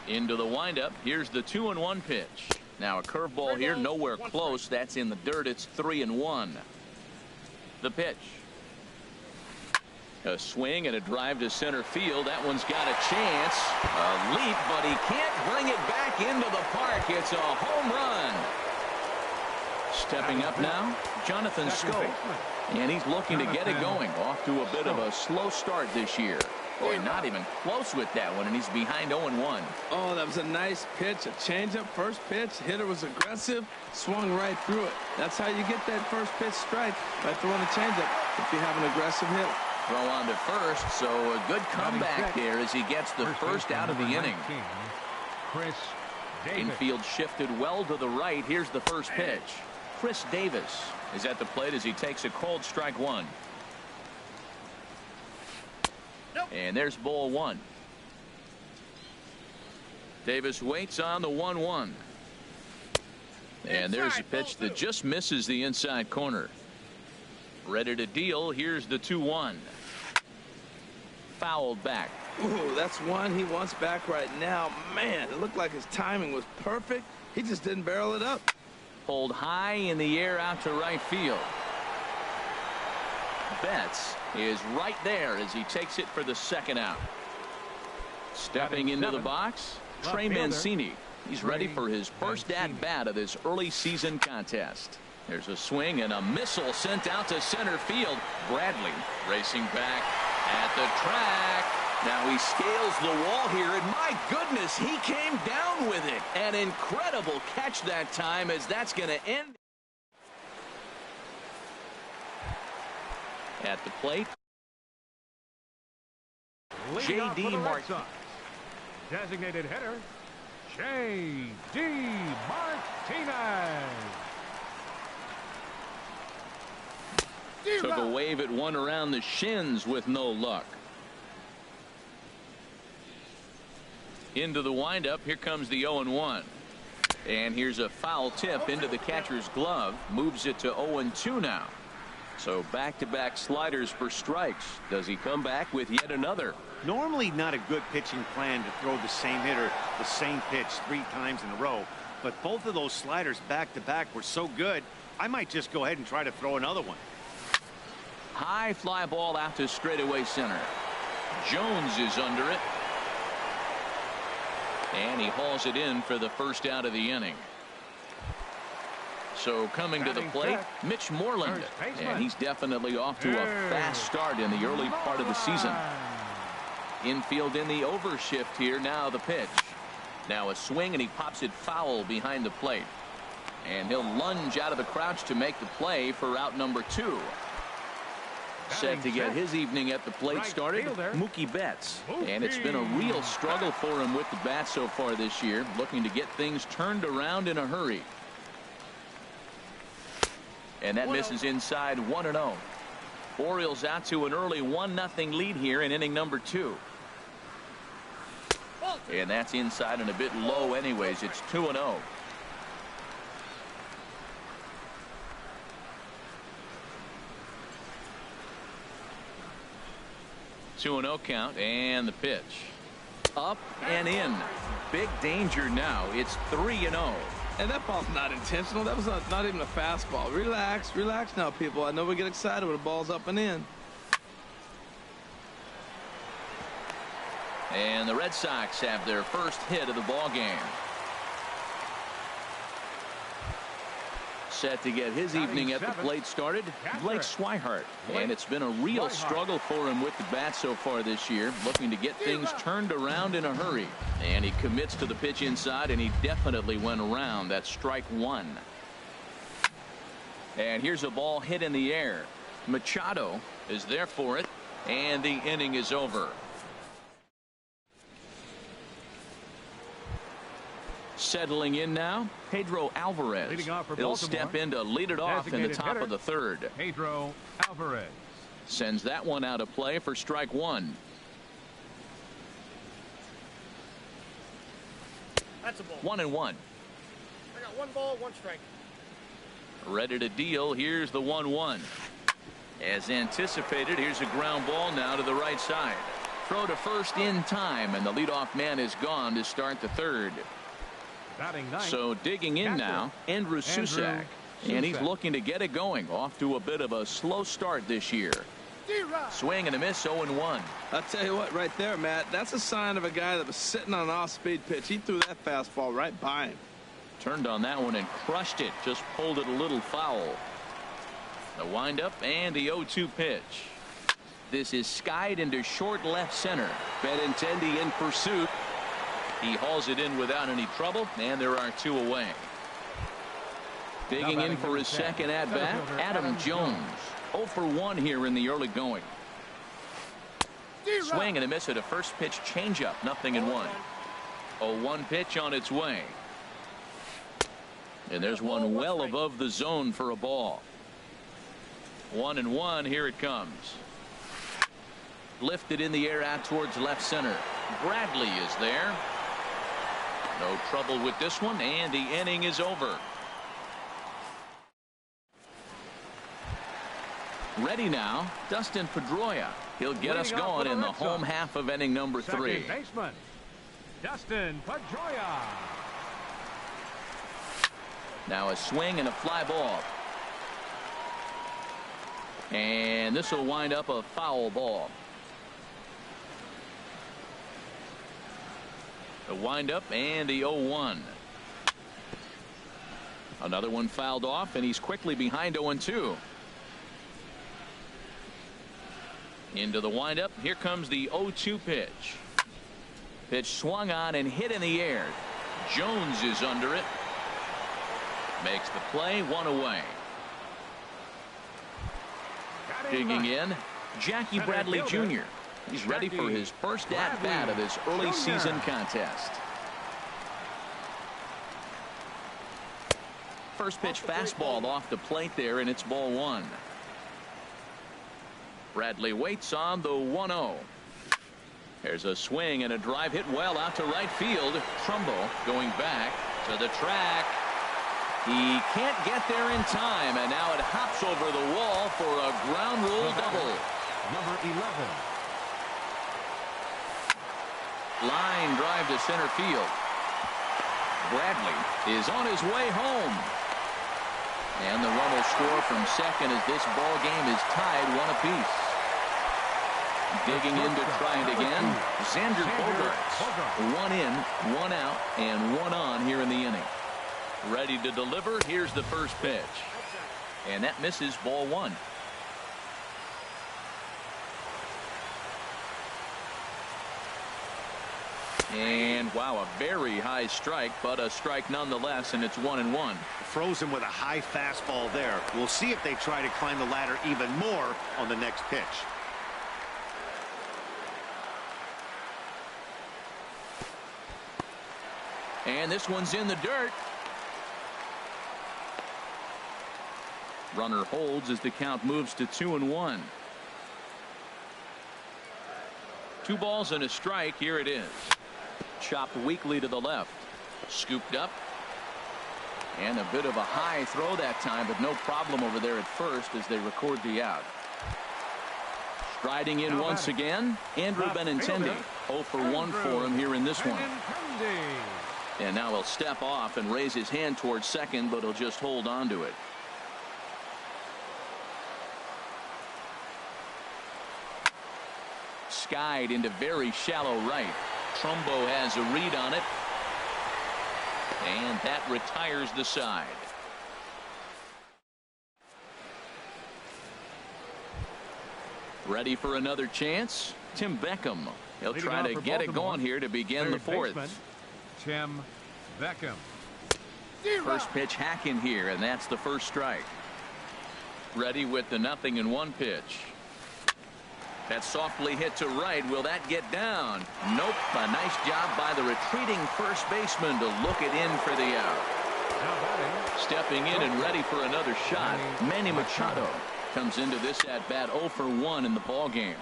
Into the windup. Here's the 2-1 pitch. Now a curveball here, nowhere close. That's in the dirt. It's 3-1. The pitch. A swing and a drive to center field. That one's got a chance. A leap, but he can't bring it back into the park. It's a home run. Stepping up now, Jonathan Scope. And he's looking to get it going. Off to a bit of a slow start this year. Boy, not even close with that one, and he's behind 0-1. Oh, that was a nice pitch, a changeup first pitch. Hitter was aggressive, swung right through it. That's how you get that first pitch strike, by throwing a changeup if you have an aggressive hitter. Throw on to first, so a good comeback there as he gets the first out of the inning. Chris Davis. Infield shifted well to the right. Here's the first pitch. Chris Davis is at the plate as he takes a cold strike one. And there's ball one. Davis waits on the 1-1. And there's a pitch that just misses the inside corner. Ready to deal. Here's the 2-1. Fouled back. Ooh, that's one he wants back right now. Man, it looked like his timing was perfect. He just didn't barrel it up. Pulled high in the air out to right field. Betts is right there as he takes it for the second out. Stepping into the box, Trey Mancini. He's ready for his first at-bat of this early season contest. There's a swing and a missile sent out to center field. Bradley racing back at the track. Now he scales the wall here, and my goodness, he came down with it. An incredible catch that time, as that's going to end. At the plate, J.D. Martin. Designated hitter, J.D. Martinez. Took a wave at one around the shins with no luck. Into the windup. Here comes the 0-1. And here's a foul tip into the catcher's glove. Moves it to 0-2 now. So back-to-back sliders for strikes. Does he come back with yet another? Normally not a good pitching plan to throw the same hitter the same pitch 3 times in a row. But both of those sliders back-to-back were so good, I might just go ahead and try to throw another one. High fly ball out to straightaway center. Jones is under it. And he hauls it in for the first out of the inning. So coming to the plate, Mitch Moreland. And he's definitely off to a fast start in the early part of the season. Infield in the overshift here. Now the pitch. Now a swing, and he pops it foul behind the plate. And he'll lunge out of the crouch to make the play for out number 2. Set to get his evening at the plate started, Mookie Betts. And it's been a real struggle for him with the bat so far this year, looking to get things turned around in a hurry. And that misses inside 1-0. Orioles out to an early 1-0 lead here in inning number 2. And that's inside and a bit low anyways. It's 2-0. 2-0 count, and the pitch. Up and in. Big danger now. It's 3-0. And that ball's not intentional. That was not even a fastball. Relax, relax now, people. I know we get excited when the ball's up and in. And the Red Sox have their first hit of the ball game. Set to get his evening at the plate started, Blake Swihart. And it's been a real struggle for him with the bat so far this year, looking to get things turned around in a hurry. And he commits to the pitch inside, and he definitely went around. That's strike 1. And here's a ball hit in the air. Machado is there for it, and the inning is over. Settling in now, Pedro Alvarez. He'll step in to lead it off in the top of the third. Pedro Alvarez sends that one out of play for strike 1. That's a ball. 1-1. I got 1 ball, 1 strike. Ready to deal. Here's the 1-1. As anticipated, here's a ground ball now to the right side. Throw to first in time, and the leadoff man is gone to start the third. So digging in now, Andrew Susac. And he's looking to get it going. Off to a bit of a slow start this year. Swing and a miss, 0-1. I'll tell you what, right there, Matt, that's a sign of a guy that was sitting on an off-speed pitch. He threw that fastball right by him. Turned on that one and crushed it. Just pulled it a little foul. The windup and the 0-2 pitch. This is skied into short left center. Benintendi in pursuit. He hauls it in without any trouble, and there are 2 away. Digging in for his second at-bat, Adam Jones. 0 for 1 here in the early going. Swing and a miss at a first pitch changeup. 0-1. 0-1 pitch on its way. And there's one well above the zone for a ball. 1-1. Here it comes. Lifted in the air out towards left center. Bradley is there. No trouble with this one, and the inning is over. Ready now, Dustin Pedroia. He'll get us going in the home half of inning number 3. Second baseman, Dustin Pedroia. Now a swing and a fly ball. And this will wind up a foul ball. The windup and the 0-1. Another one fouled off, and he's quickly behind 0-2. Into the windup. Here comes the 0-2 pitch. Pitch swung on and hit in the air. Jones is under it. Makes the play. 1 away. Digging in, Jackie Bradley Jr. He's ready for his first at-bat of this early season contest. First pitch fastball off the plate there, and it's ball 1. Bradley waits on the 1-0. There's a swing and a drive hit well out to right field. Trumbo going back to the track. He can't get there in time, and now it hops over the wall for a ground rule double. Number 11. Line drive to center field. Bradley is on his way home. And the run will score from second as this ball game is tied 1 apiece. Digging in to try it again. Xander Bogaerts. 1 in, 1 out, and 1 on here in the inning. Ready to deliver. Here's the first pitch. And that misses, ball 1. And wow, a very high strike, but a strike nonetheless, and it's 1-1. Froze him with a high fastball there. We'll see if they try to climb the ladder even more on the next pitch. And this one's in the dirt. Runner holds as the count moves to 2-1. 2 balls and a strike. Here it is. Chopped weakly to the left. Scooped up. And a bit of a high throw that time, but no problem over there at first as they record the out. Striding in once again, Andrew Benintendi. 0 for 1 for him here in this one. And now he'll step off and raise his hand towards second, but he'll just hold on to it. Skied into very shallow right. Trumbo has a read on it. And that retires the side. Ready for another chance? Tim Beckham. He'll try to get it going here to begin the 4th. Tim Beckham. First pitch hack in here, and that's the first strike. Ready with the 0-1 pitch. That softly hit to right. Will that get down? Nope. A nice job by the retreating first baseman to look it in for the out. Stepping in and ready for another shot, Manny Machado comes into this at bat 0 for 1 in the ball game.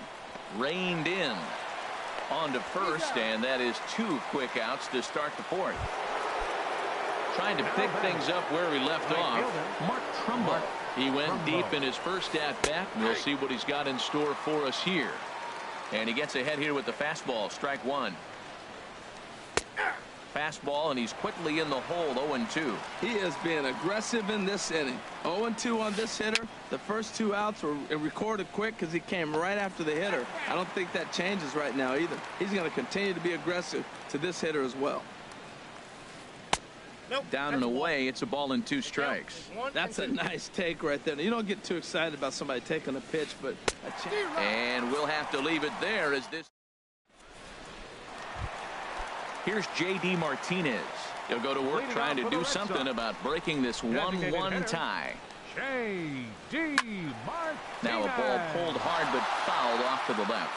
Reined in on to first, and that is 2 quick outs to start the 4th. Trying to pick things up where he left off, Mark Trumbo. He went deep in his first at bat. We'll see what he's got in store for us here. And he gets ahead here with the fastball. Strike 1. Fastball, and he's quickly in the hole. 0-2. He is being aggressive in this inning. 0-2 on this hitter. The first 2 outs were recorded quick because he came right after the hitter. I don't think that changes right now either. He's going to continue to be aggressive to this hitter as well. Nope. Down and away, it's a ball and 2 strikes. That's a nice take right there. You don't get too excited about somebody taking a pitch, but And we'll have to leave it there as this. Here's J.D. Martinez. He'll go to work trying to do something about breaking this 1-1 tie. J.D. Martinez. Now a ball pulled hard but fouled off to the left.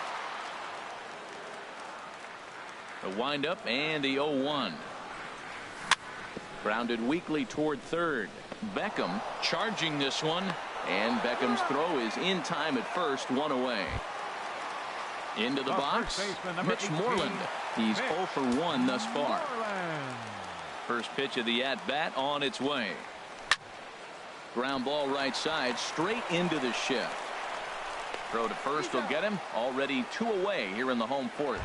The windup and the 0-1. Grounded weakly toward third. Beckham charging this one, and Beckham's throw is in time at first, 1 away. Into the box, Mitch Moreland. He's 0 for 1 thus far. First pitch of the at-bat on its way. Ground ball right side, straight into the shift. Throw to first will get him. Already 2 away here in the home 4th.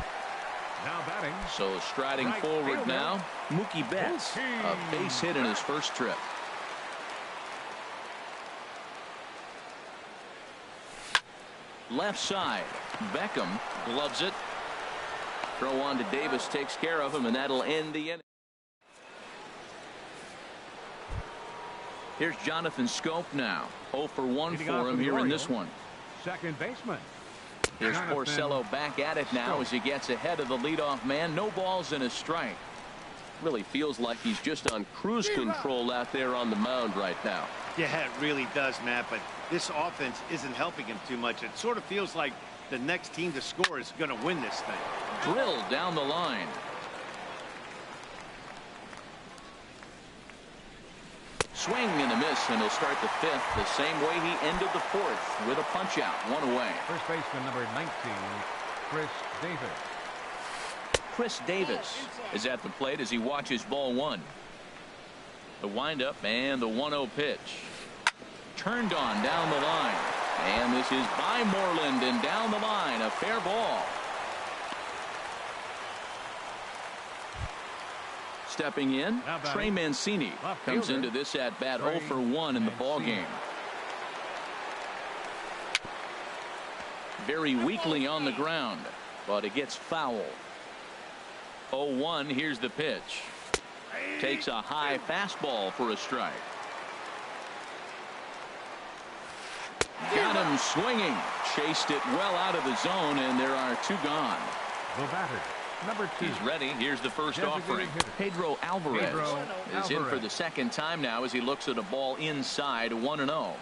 Now batting. So striding forward now, Mookie Betts. A base hit in his first trip. Left side, Beckham gloves it. Throw on to Davis, takes care of him, and that'll end the inning. Here's Jonathan Scope now. 0 for 1 for him here in this one. Second baseman. Here's Porcello back at it now as he gets ahead of the leadoff man. No balls and a strike. Really feels like he's just on cruise control out there on the mound right now. Yeah, it really does, Matt, but this offense isn't helping him too much. It sort of feels like the next team to score is going to win this thing. Drilled down the line. Swing and a miss, and he'll start the 5th the same way he ended the 4th with a punch out, 1 away. First baseman number 19, Chris Davis. Chris Davis is at the plate as he watches ball 1. The windup and the 1-0 pitch. Turned on down the line. And this is by Moreland and down the line. A fair ball. Stepping in, Trey Mancini comes into this at bat 0 for 1 in the ball game. Very weakly on the ground, but it gets foul. 0-1. Here's the pitch. Takes a high fastball for a strike. Got him swinging. Chased it well out of the zone, and there are 2 gone. The batter, number 2. He's ready. Here's the first offering. Pedro Alvarez is in for the second time now as he looks at a ball inside, 1-0.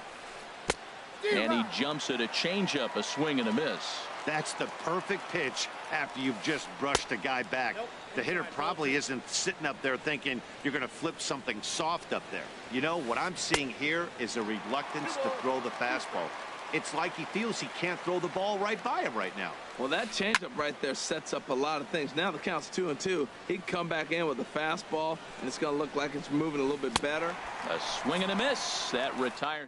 And he jumps at a changeup, a swing and a miss. That's the perfect pitch after you've just brushed a guy back. The hitter probably isn't sitting up there thinking you're going to flip something soft up there. You know, what I'm seeing here is a reluctance to throw the fastball. It's like he feels he can't throw the ball right by him right now. Well, that changeup right there sets up a lot of things. Now the count's 2-2. He can come back in with a fastball, and it's going to look like it's moving a little bit better. A swing and a miss. That retires.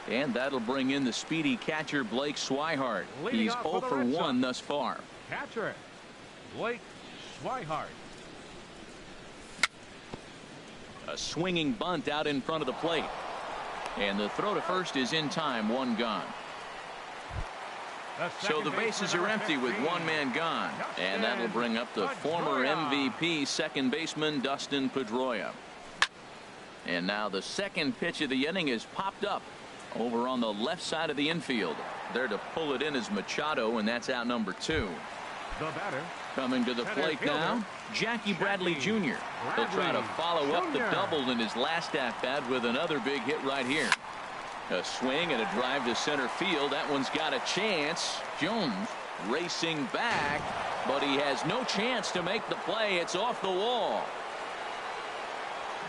And that'll bring in the speedy catcher Blake Swihart. He's 0 for 1 thus far. Catcher Blake Swihart. A swinging bunt out in front of the plate. And the throw to first is in time, 1 gone. So the bases are empty with 1 man gone. And that'll bring up the former MVP second baseman Dustin Pedroia. And now the second pitch of the inning is popped up over on the left side of the infield. There to pull it in is Machado, and that's out number 2. The batter coming to the plate now, Jackie Bradley Jr. He'll try to follow up the double in his last at bat with another big hit right here. A swing and a drive to center field. That one's got a chance. Jones racing back, but he has no chance to make the play. It's off the wall.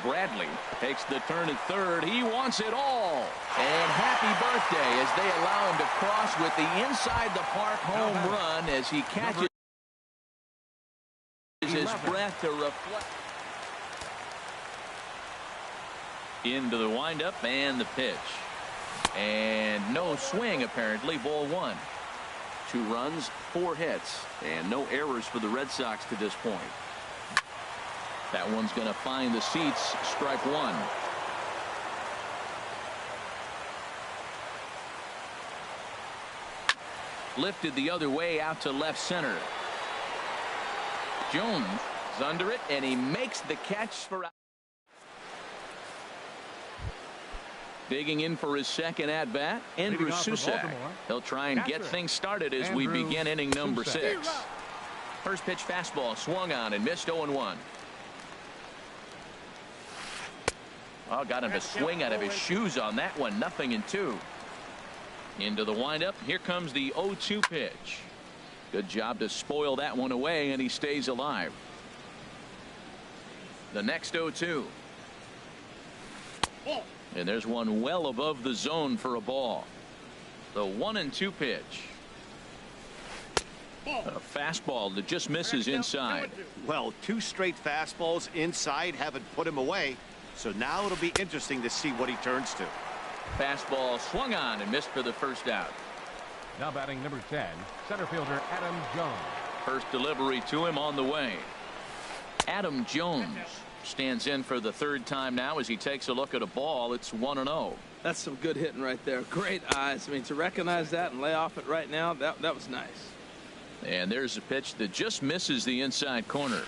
Bradley takes the turn at third. He wants it all. And happy birthday as they allow him to cross with the inside the park home run as he catches his breath to reflect. Into the windup and the pitch. And no swing apparently. Ball 1. 2 runs, 4 hits, and no errors for the Red Sox to this point. That one's going to find the seats. Strike 1. Lifted the other way out to left center. Jones He's under it, and he makes the catch for out. Digging in for his second at-bat, Andrew Susac. He'll try and get things started as we begin inning number 6. First pitch fastball swung on and missed 0-1. Oh, got him to swing out of his shoes on that one. 0-2. Into the windup. Here comes the 0-2 pitch. Good job to spoil that one away, and he stays alive. The next 0-2. And there's one well above the zone for a ball. The 1-2 pitch. A fastball that just misses inside. Well, 2 straight fastballs inside haven't put him away. So now it'll be interesting to see what he turns to. Fastball swung on and missed for the first out. Now batting number 10, center fielder Adam Jones. First delivery to him on the way. Adam Jones stands in for the 3rd time now as he takes a look at a ball. It's 1-0. That's some good hitting right there. Great eyes. I mean, to recognize that and lay off it right now, that was nice. And there's a pitch that just misses the inside corner.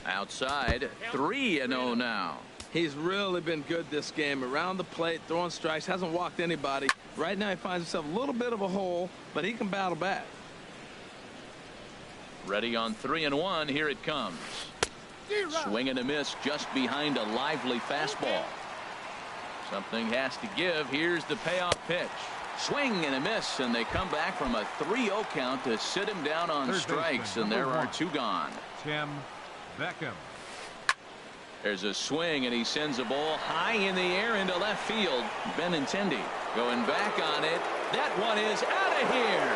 Outside, 3-0 now. He's really been good this game. Around the plate, throwing strikes, hasn't walked anybody. Right now he finds himself a little bit of a hole, but he can battle back. Ready on 3-1. Here it comes. Swing and a miss just behind a lively fastball. Something has to give. Here's the payoff pitch. Swing and a miss, and they come back from a 3-0 count to sit him down on strikes, and there are 2 gone. Tim Beckham. There's a swing, and he sends a ball high in the air into left field. Benintendi going back on it. That one is out of here.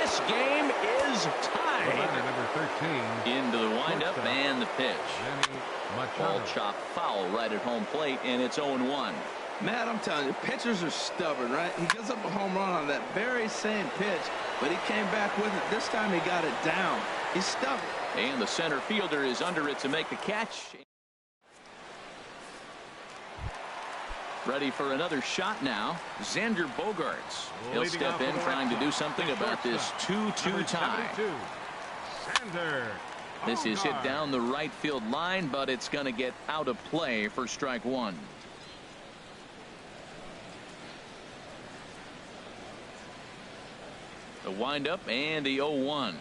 This game is tied. Number 13. Into the windup and the pitch. Ball chopped foul right at home plate, and it's 0-1. Matt, I'm telling you, pitchers are stubborn, right? He gives up a home run on that very same pitch, but he came back with it. This time he got it down. He's stubborn. And the center fielder is under it to make the catch. Ready for another shot now. Xander Bogaerts. He'll step in trying to do something about this 2-2 tie. This is hit down the right field line, but it's going to get out of play for strike 1. The windup and the 0-1.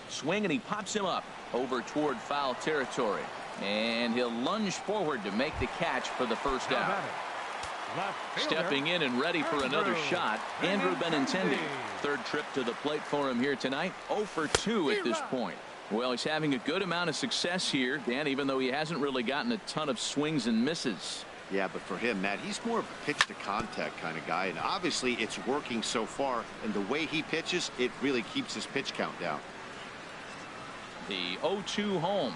Swing, and he pops him up over toward foul territory. And he'll lunge forward to make the catch for the first out. Stepping in and ready for another shot, Andrew Benintendi. 3rd trip to the plate for him here tonight. 0 for 2 at this point. Well, he's having a good amount of success here, Dan, even though he hasn't really gotten a ton of swings and misses. Yeah, but for him, Matt, he's more of a pitch to contact kind of guy, and obviously it's working so far, and the way he pitches, it really keeps his pitch count down. The 0-2 home.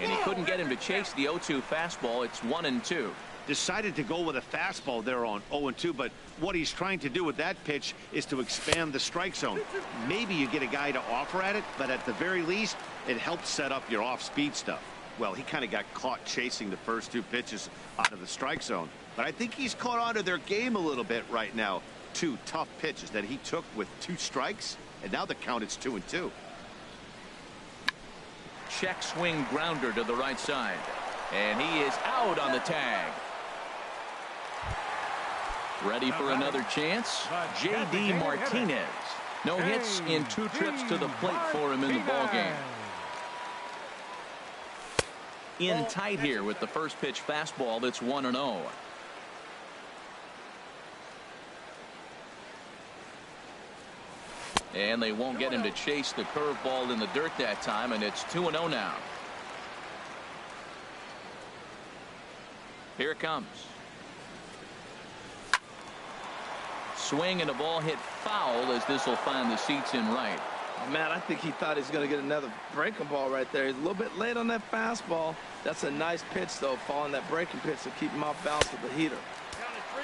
And he couldn't get him to chase the 0-2 fastball. It's 1-2. Decided to go with a fastball there on 0-2, but what he's trying to do with that pitch is to expand the strike zone. Maybe you get a guy to offer at it, but at the very least, it helps set up your off-speed stuff. Well, he kind of got caught chasing the first 2 pitches out of the strike zone, but I think he's caught on to their game a little bit right now. 2 tough pitches that he took with 2 strikes, and now the count is 2-2. Check swing grounder to the right side, and he is out on the tag. Ready for another chance. J.D. Martinez. No hits in 2 trips to the plate for him in the ballgame. In tight here with the first pitch fastball. That's 1-0. And they won't get him to chase the curveball in the dirt that time, and it's 2-0 now. Here it comes. Swing, and a ball hit foul as this will find the seats in right. Matt, I think he thought he was going to get another breaking ball right there. He's a little bit late on that fastball. That's a nice pitch, though, following that breaking pitch to keep him off balance with the heater.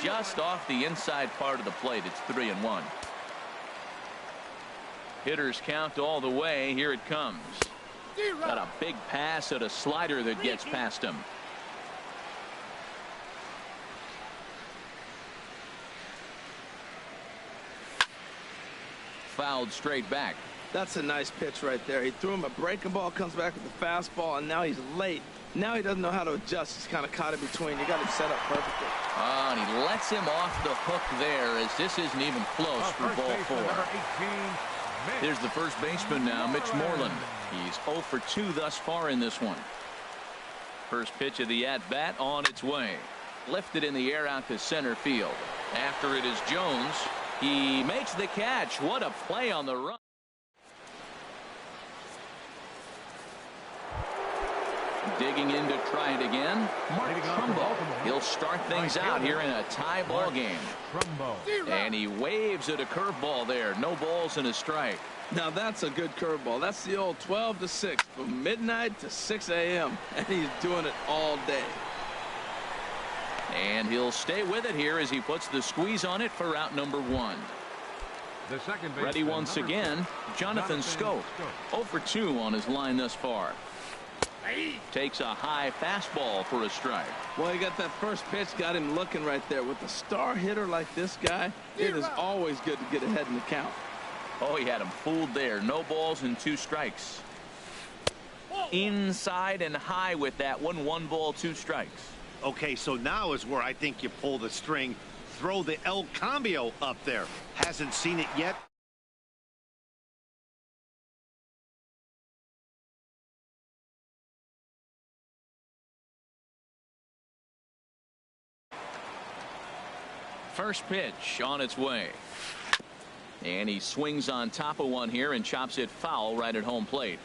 Just off the inside part of the plate. It's 3-1. Hitters count all the way. Here it comes. Got a big pass at a slider that gets past him. Fouled straight back. That's a nice pitch right there. He threw him a breaking ball, comes back with the fastball, and now he's late. Now he doesn't know how to adjust. He's kind of caught in between. You got him set up perfectly. Oh, and he lets him off the hook there as this isn't even close for ball 4. Here's the first baseman now, Mitch Moreland. He's 0 for 2 thus far in this one. First pitch of the at-bat on its way. Lifted in the air out to center field. After it is Jones. He makes the catch. What a play on the run. Digging in to try it again. Mark Trumbo. He'll start things out here in a tie ball game. And he waves at a curveball there. No balls and a strike. Now that's a good curveball. That's the old 12 to 6 from midnight to 6 a.m. and he's doing it all day. And he'll stay with it here as he puts the squeeze on it for out number 1. The second base Ready once again, Jonathan Scope. 0 for 2 on his line thus far. Takes a high fastball for a strike. Well, he got that first pitch, got him looking right there. With a star hitter like this guy, it is always good to get ahead in the count. Oh, he had him fooled there. No balls and 2 strikes. Inside and high with that one. 1 ball, 2 strikes. Okay, so now is where I think you pull the string. Throw the El Cambio up there. Hasn't seen it yet. First pitch on its way. And he swings on top of one here and chops it foul right at home plate.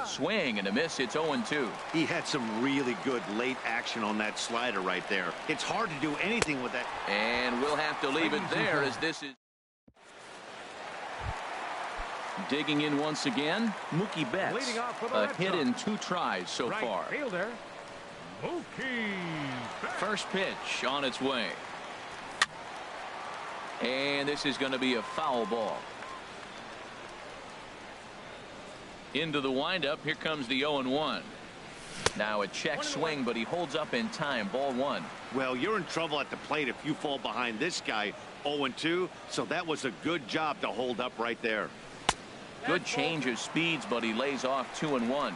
Swing and a miss. It's 0-2. He had some really good late action on that slider right there. It's hard to do anything with that. And we'll have to leave it there as this is. Digging in once again, Mookie Betts. A hit in 2 tries so far. Fielder, Mookie Betts. First pitch on its way. And this is going to be a foul ball. Into the windup. Here comes the 0-1. Now a check swing, but he holds up in time. Ball 1. Well, you're in trouble at the plate if you fall behind this guy. 0-2. So that was a good job to hold up right there. Good change of speeds, but he lays off 2-1.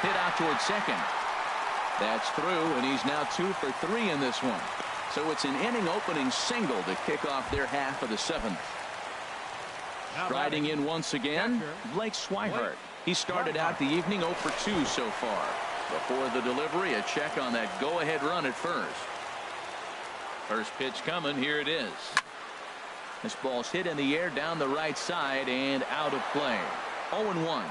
Hit out towards second. That's through, and he's now 2 for 3 in this one. So it's an inning opening single to kick off their half of the 7th. Riding in once again, Blake Swihart. He started out the evening 0 for 2 so far. Before the delivery, a check on that go-ahead run at first. First pitch coming. Here it is. This ball's hit in the air down the right side and out of play. 0-1.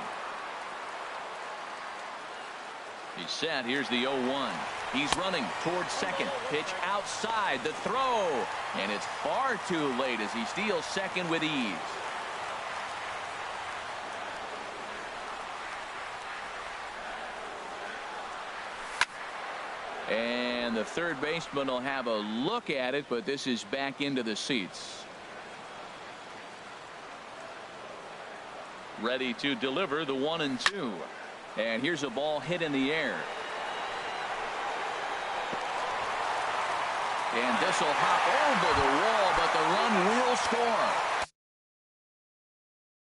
He's set. Here's the 0-1. He's running towards second. Pitch outside. The throw. And it's far too late as he steals second with ease. And the third baseman will have a look at it, but this is back into the seats. Ready to deliver the 1-2. And here's a ball hit in the air. And this will hop over the wall, but the run will score.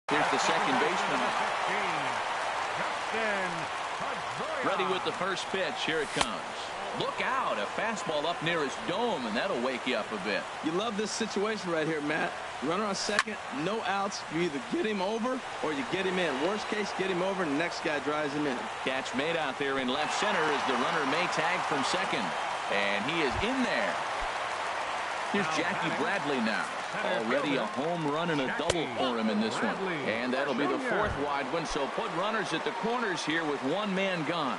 Here's the second baseman. Ready with the first pitch. Here it comes. Look out. A fastball up near his dome, and that'll wake you up a bit. You love this situation right here, Matt. Runner on second, no outs. You either get him over or you get him in. Worst case, get him over, and the next guy drives him in. Catch made out there in left center as the runner may tag from second. And he is in there. Here's Jackie Bradley now. Already a home run and a double for him in this one. And that'll be the 4th wide one. So put runners at the corners here with one man gone.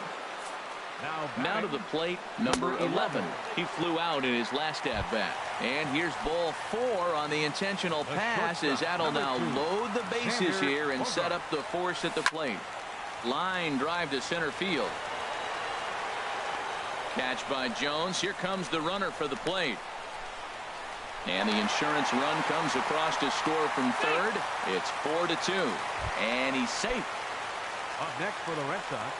Now to the plate, number 11. He flew out in his last at-bat. And here's ball 4 on the intentional pass as that'll now load the bases here and set up the force at the plate. Line drive to center field. Catch by Jones. Here comes the runner for the plate. And the insurance run comes across to score from third. It's 4-2. And he's safe. Up next for the Red Sox,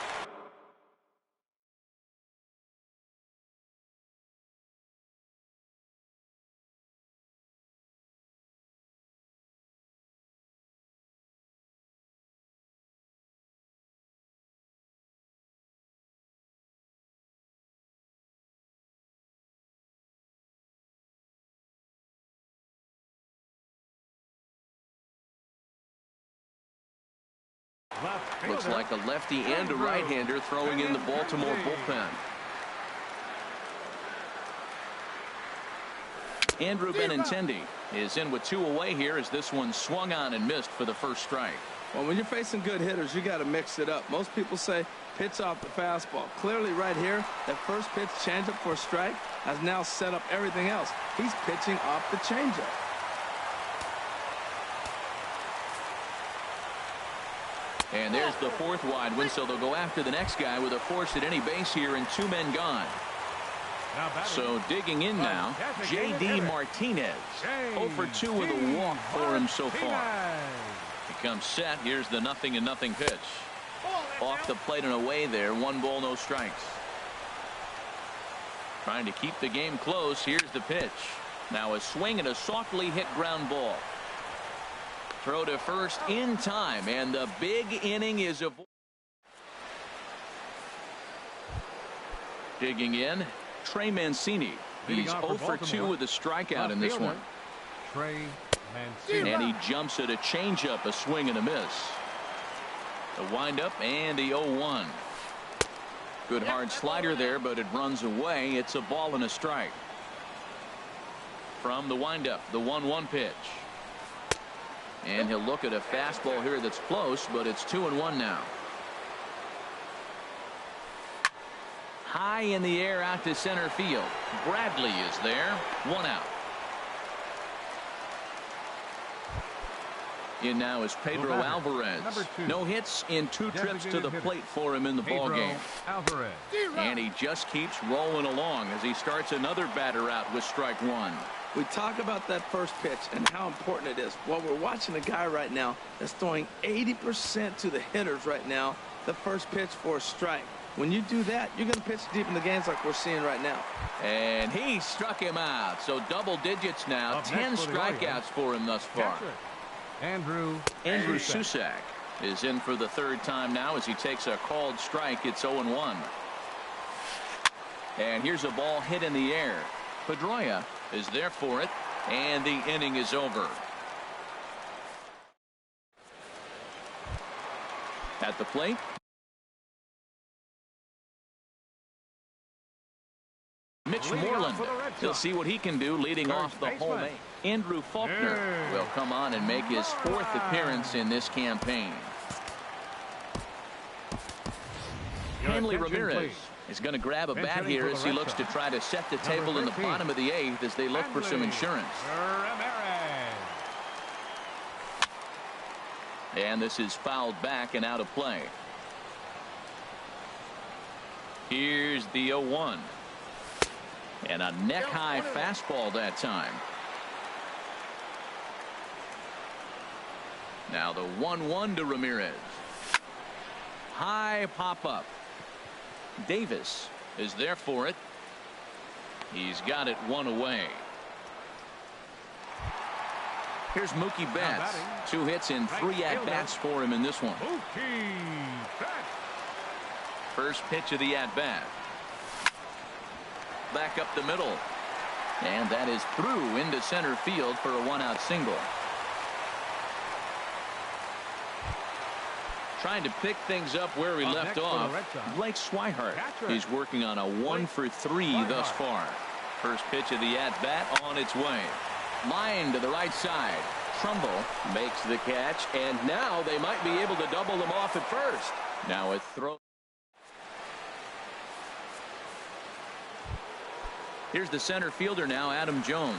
Left Looks fielder. like a lefty and a right-hander throwing in the Baltimore bullpen. Andrew Benintendi is in with 2 away here as this one swung on and missed for the first strike. Well, when you're facing good hitters, you got to mix it up. Most people say pitch off the fastball. Clearly right here, that first pitch changeup for a strike has now set up everything else. He's pitching off the changeup. And there's the 4th wide one, so they'll go after the next guy with a force at any base here and 2 men gone. So digging in now, J.D. Martinez. 0 for 2 with a walk for him so far. He comes set. Here's the 0-0 pitch. Off the plate and away there. 1 ball, no strikes. Trying to keep the game close. Here's the pitch. Now a swing and a softly hit ground ball. Throw to first in time, and the big inning is avoided. Digging in, Trey Mancini. He's 0 for 2 with a strikeout in this one. Trey Mancini. And he jumps at a changeup, a swing and a miss. The windup and the 0-1. Good hard slider there, but it runs away. It's a ball and a strike. From the windup, the 1-1 pitch. And he'll look at a fastball here that's close, but it's 2-1 now. High in the air out to center field. Bradley is there. 1 out. In now is Pedro Alvarez. No hits in 2 trips to the plate for him in the ballgame. Alvarez. And he just keeps rolling along as he starts another batter out with strike 1. We talk about that first pitch and how important it is. Well, we're watching a guy right now that's throwing 80% to the hitters right now, the first pitch for a strike. When you do that, you're going to pitch deep in the games like we're seeing right now. And he struck him out. So double digits now. 10 strikeouts for him thus far. Andrew Susac is in for the 3rd time now as he takes a called strike. It's 0-1. And here's a ball hit in the air. Pedroia is there for it, and the inning is over. At the plate, Mitch Moreland. He'll see what he can do leading off the home 8. Andrew Faulkner will come on and make his 4th appearance in this campaign. Hanley Ramirez is going to grab a bat here as he looks to try to set the table in the bottom of the 8th as they look for some insurance. And this is fouled back and out of play. Here's the 0-1. And a neck-high fastball that time. Now the 1-1 to Ramirez. High pop-up. Davis is there for it. He's got it 1 away. Here's Mookie Betts. 2 hits in 3 at-bats for him in this one. First pitch of the at-bat. Back up the middle. And that is through into center field for a 1-out single. Trying to pick things up where we left off. Blake Swihart. He's working on a 1 for 3 thus far. First pitch of the at-bat on its way. Line to the right side. Trumbull makes the catch, and now they might be able to double them off at first. Now a throw. Here's the center fielder now, Adam Jones.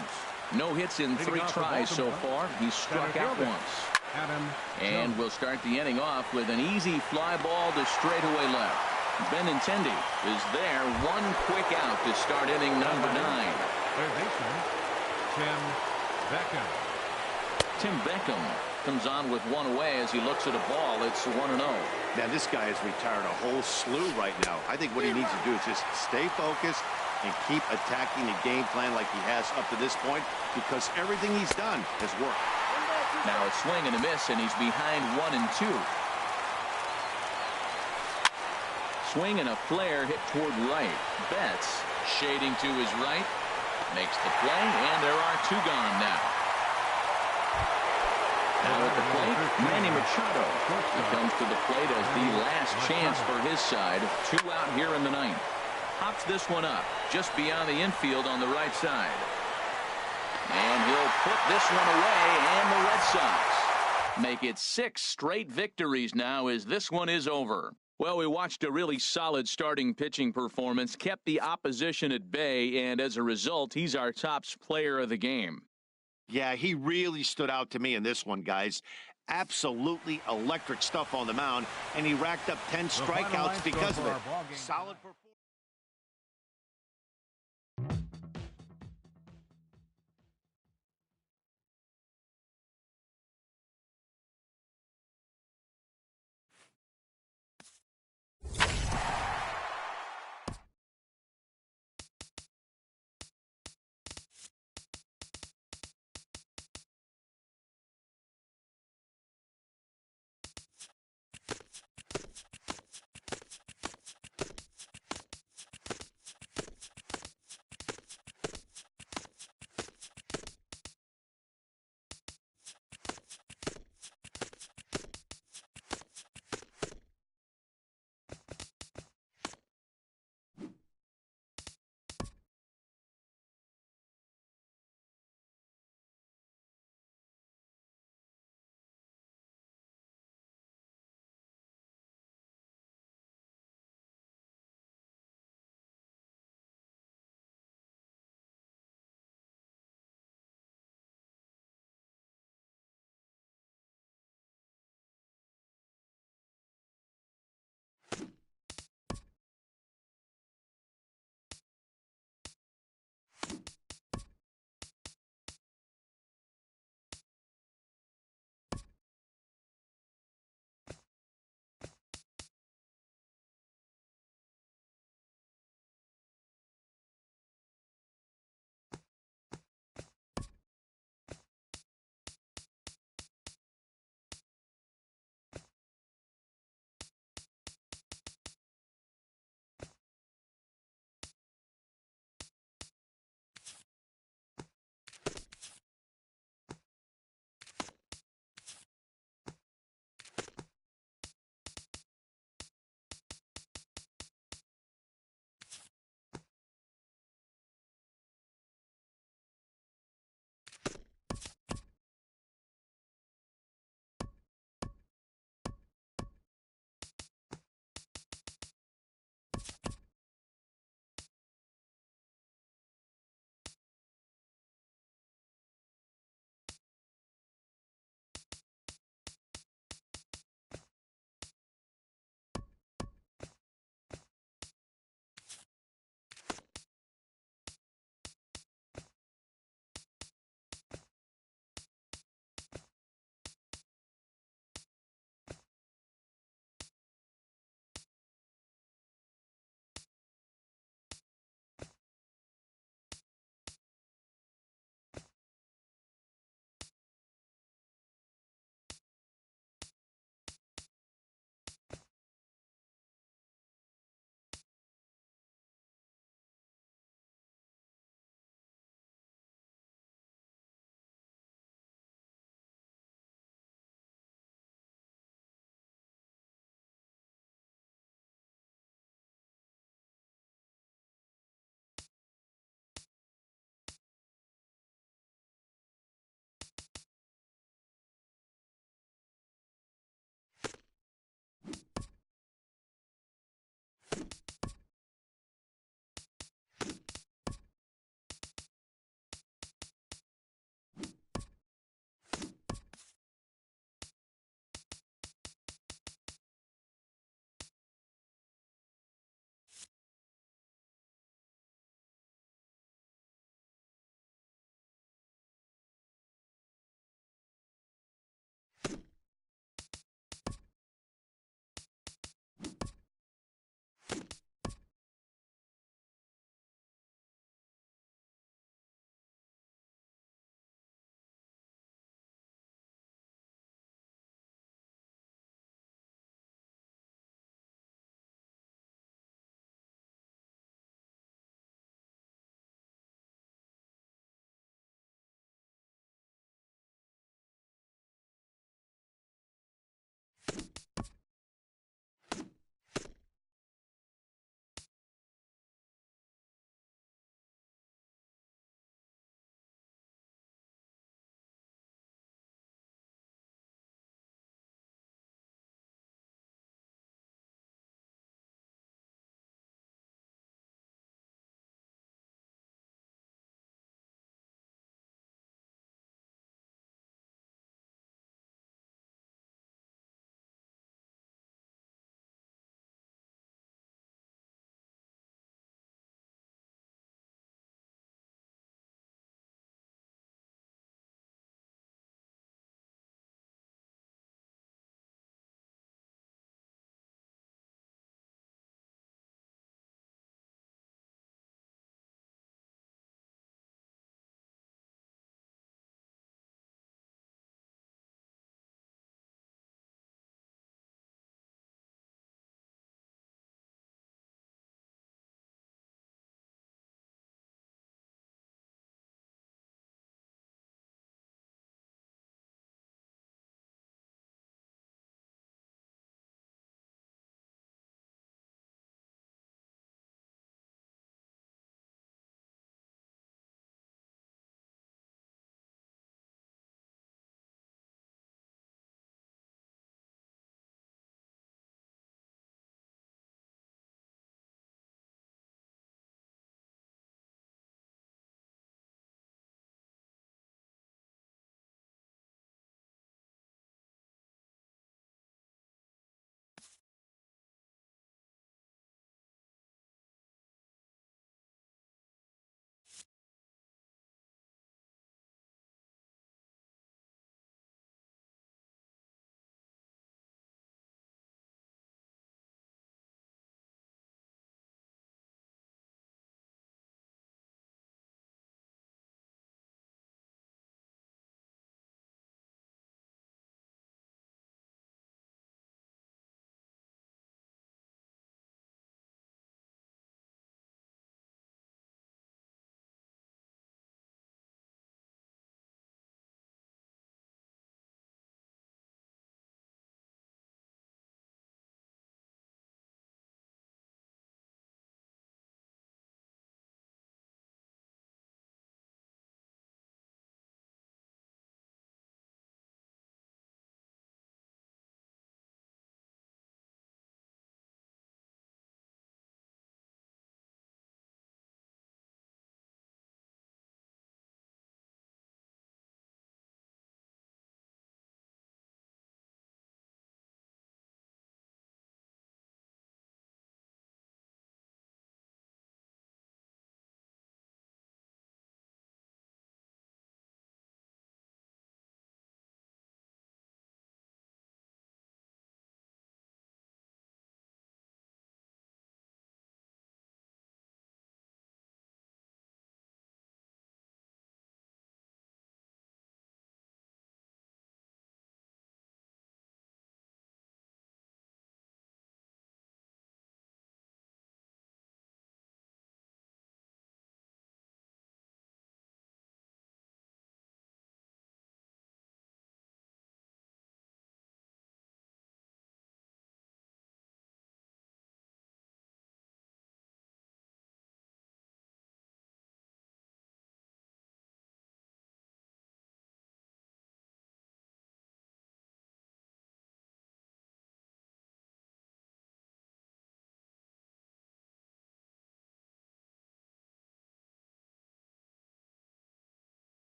No hits in 3 tries so far. He's struck out once. And we'll start the inning off with an easy fly ball to straightaway left. Benintendi is there. 1 quick out to start inning number 9. Third baseman, Tim Beckham comes on with 1 away as he looks at a ball. It's 1-0. Now this guy has retired a whole slew right now. I think what he needs to do is just stay focused and keep attacking the game plan like he has up to this point, because everything he's done has worked. Now a swing and a miss, and he's behind 1 and 2. Swing and a flare hit toward right. Betts shading to his right. Makes the play, and there are 2 gone now. Now at the plate, Manny Machado. He comes to the plate as the last chance for his side. 2 out here in the ninth. Pops this one up just beyond the infield on the right side. And he'll put this one away, and the Red Sox make it 6 straight victories now as this one is over. Well, we watched a really solid starting pitching performance, kept the opposition at bay, and as a result, he's our top player of the game. Yeah, he really stood out to me in this one, guys. Absolutely electric stuff on the mound, and he racked up 10 strikeouts because of it. Solid performance.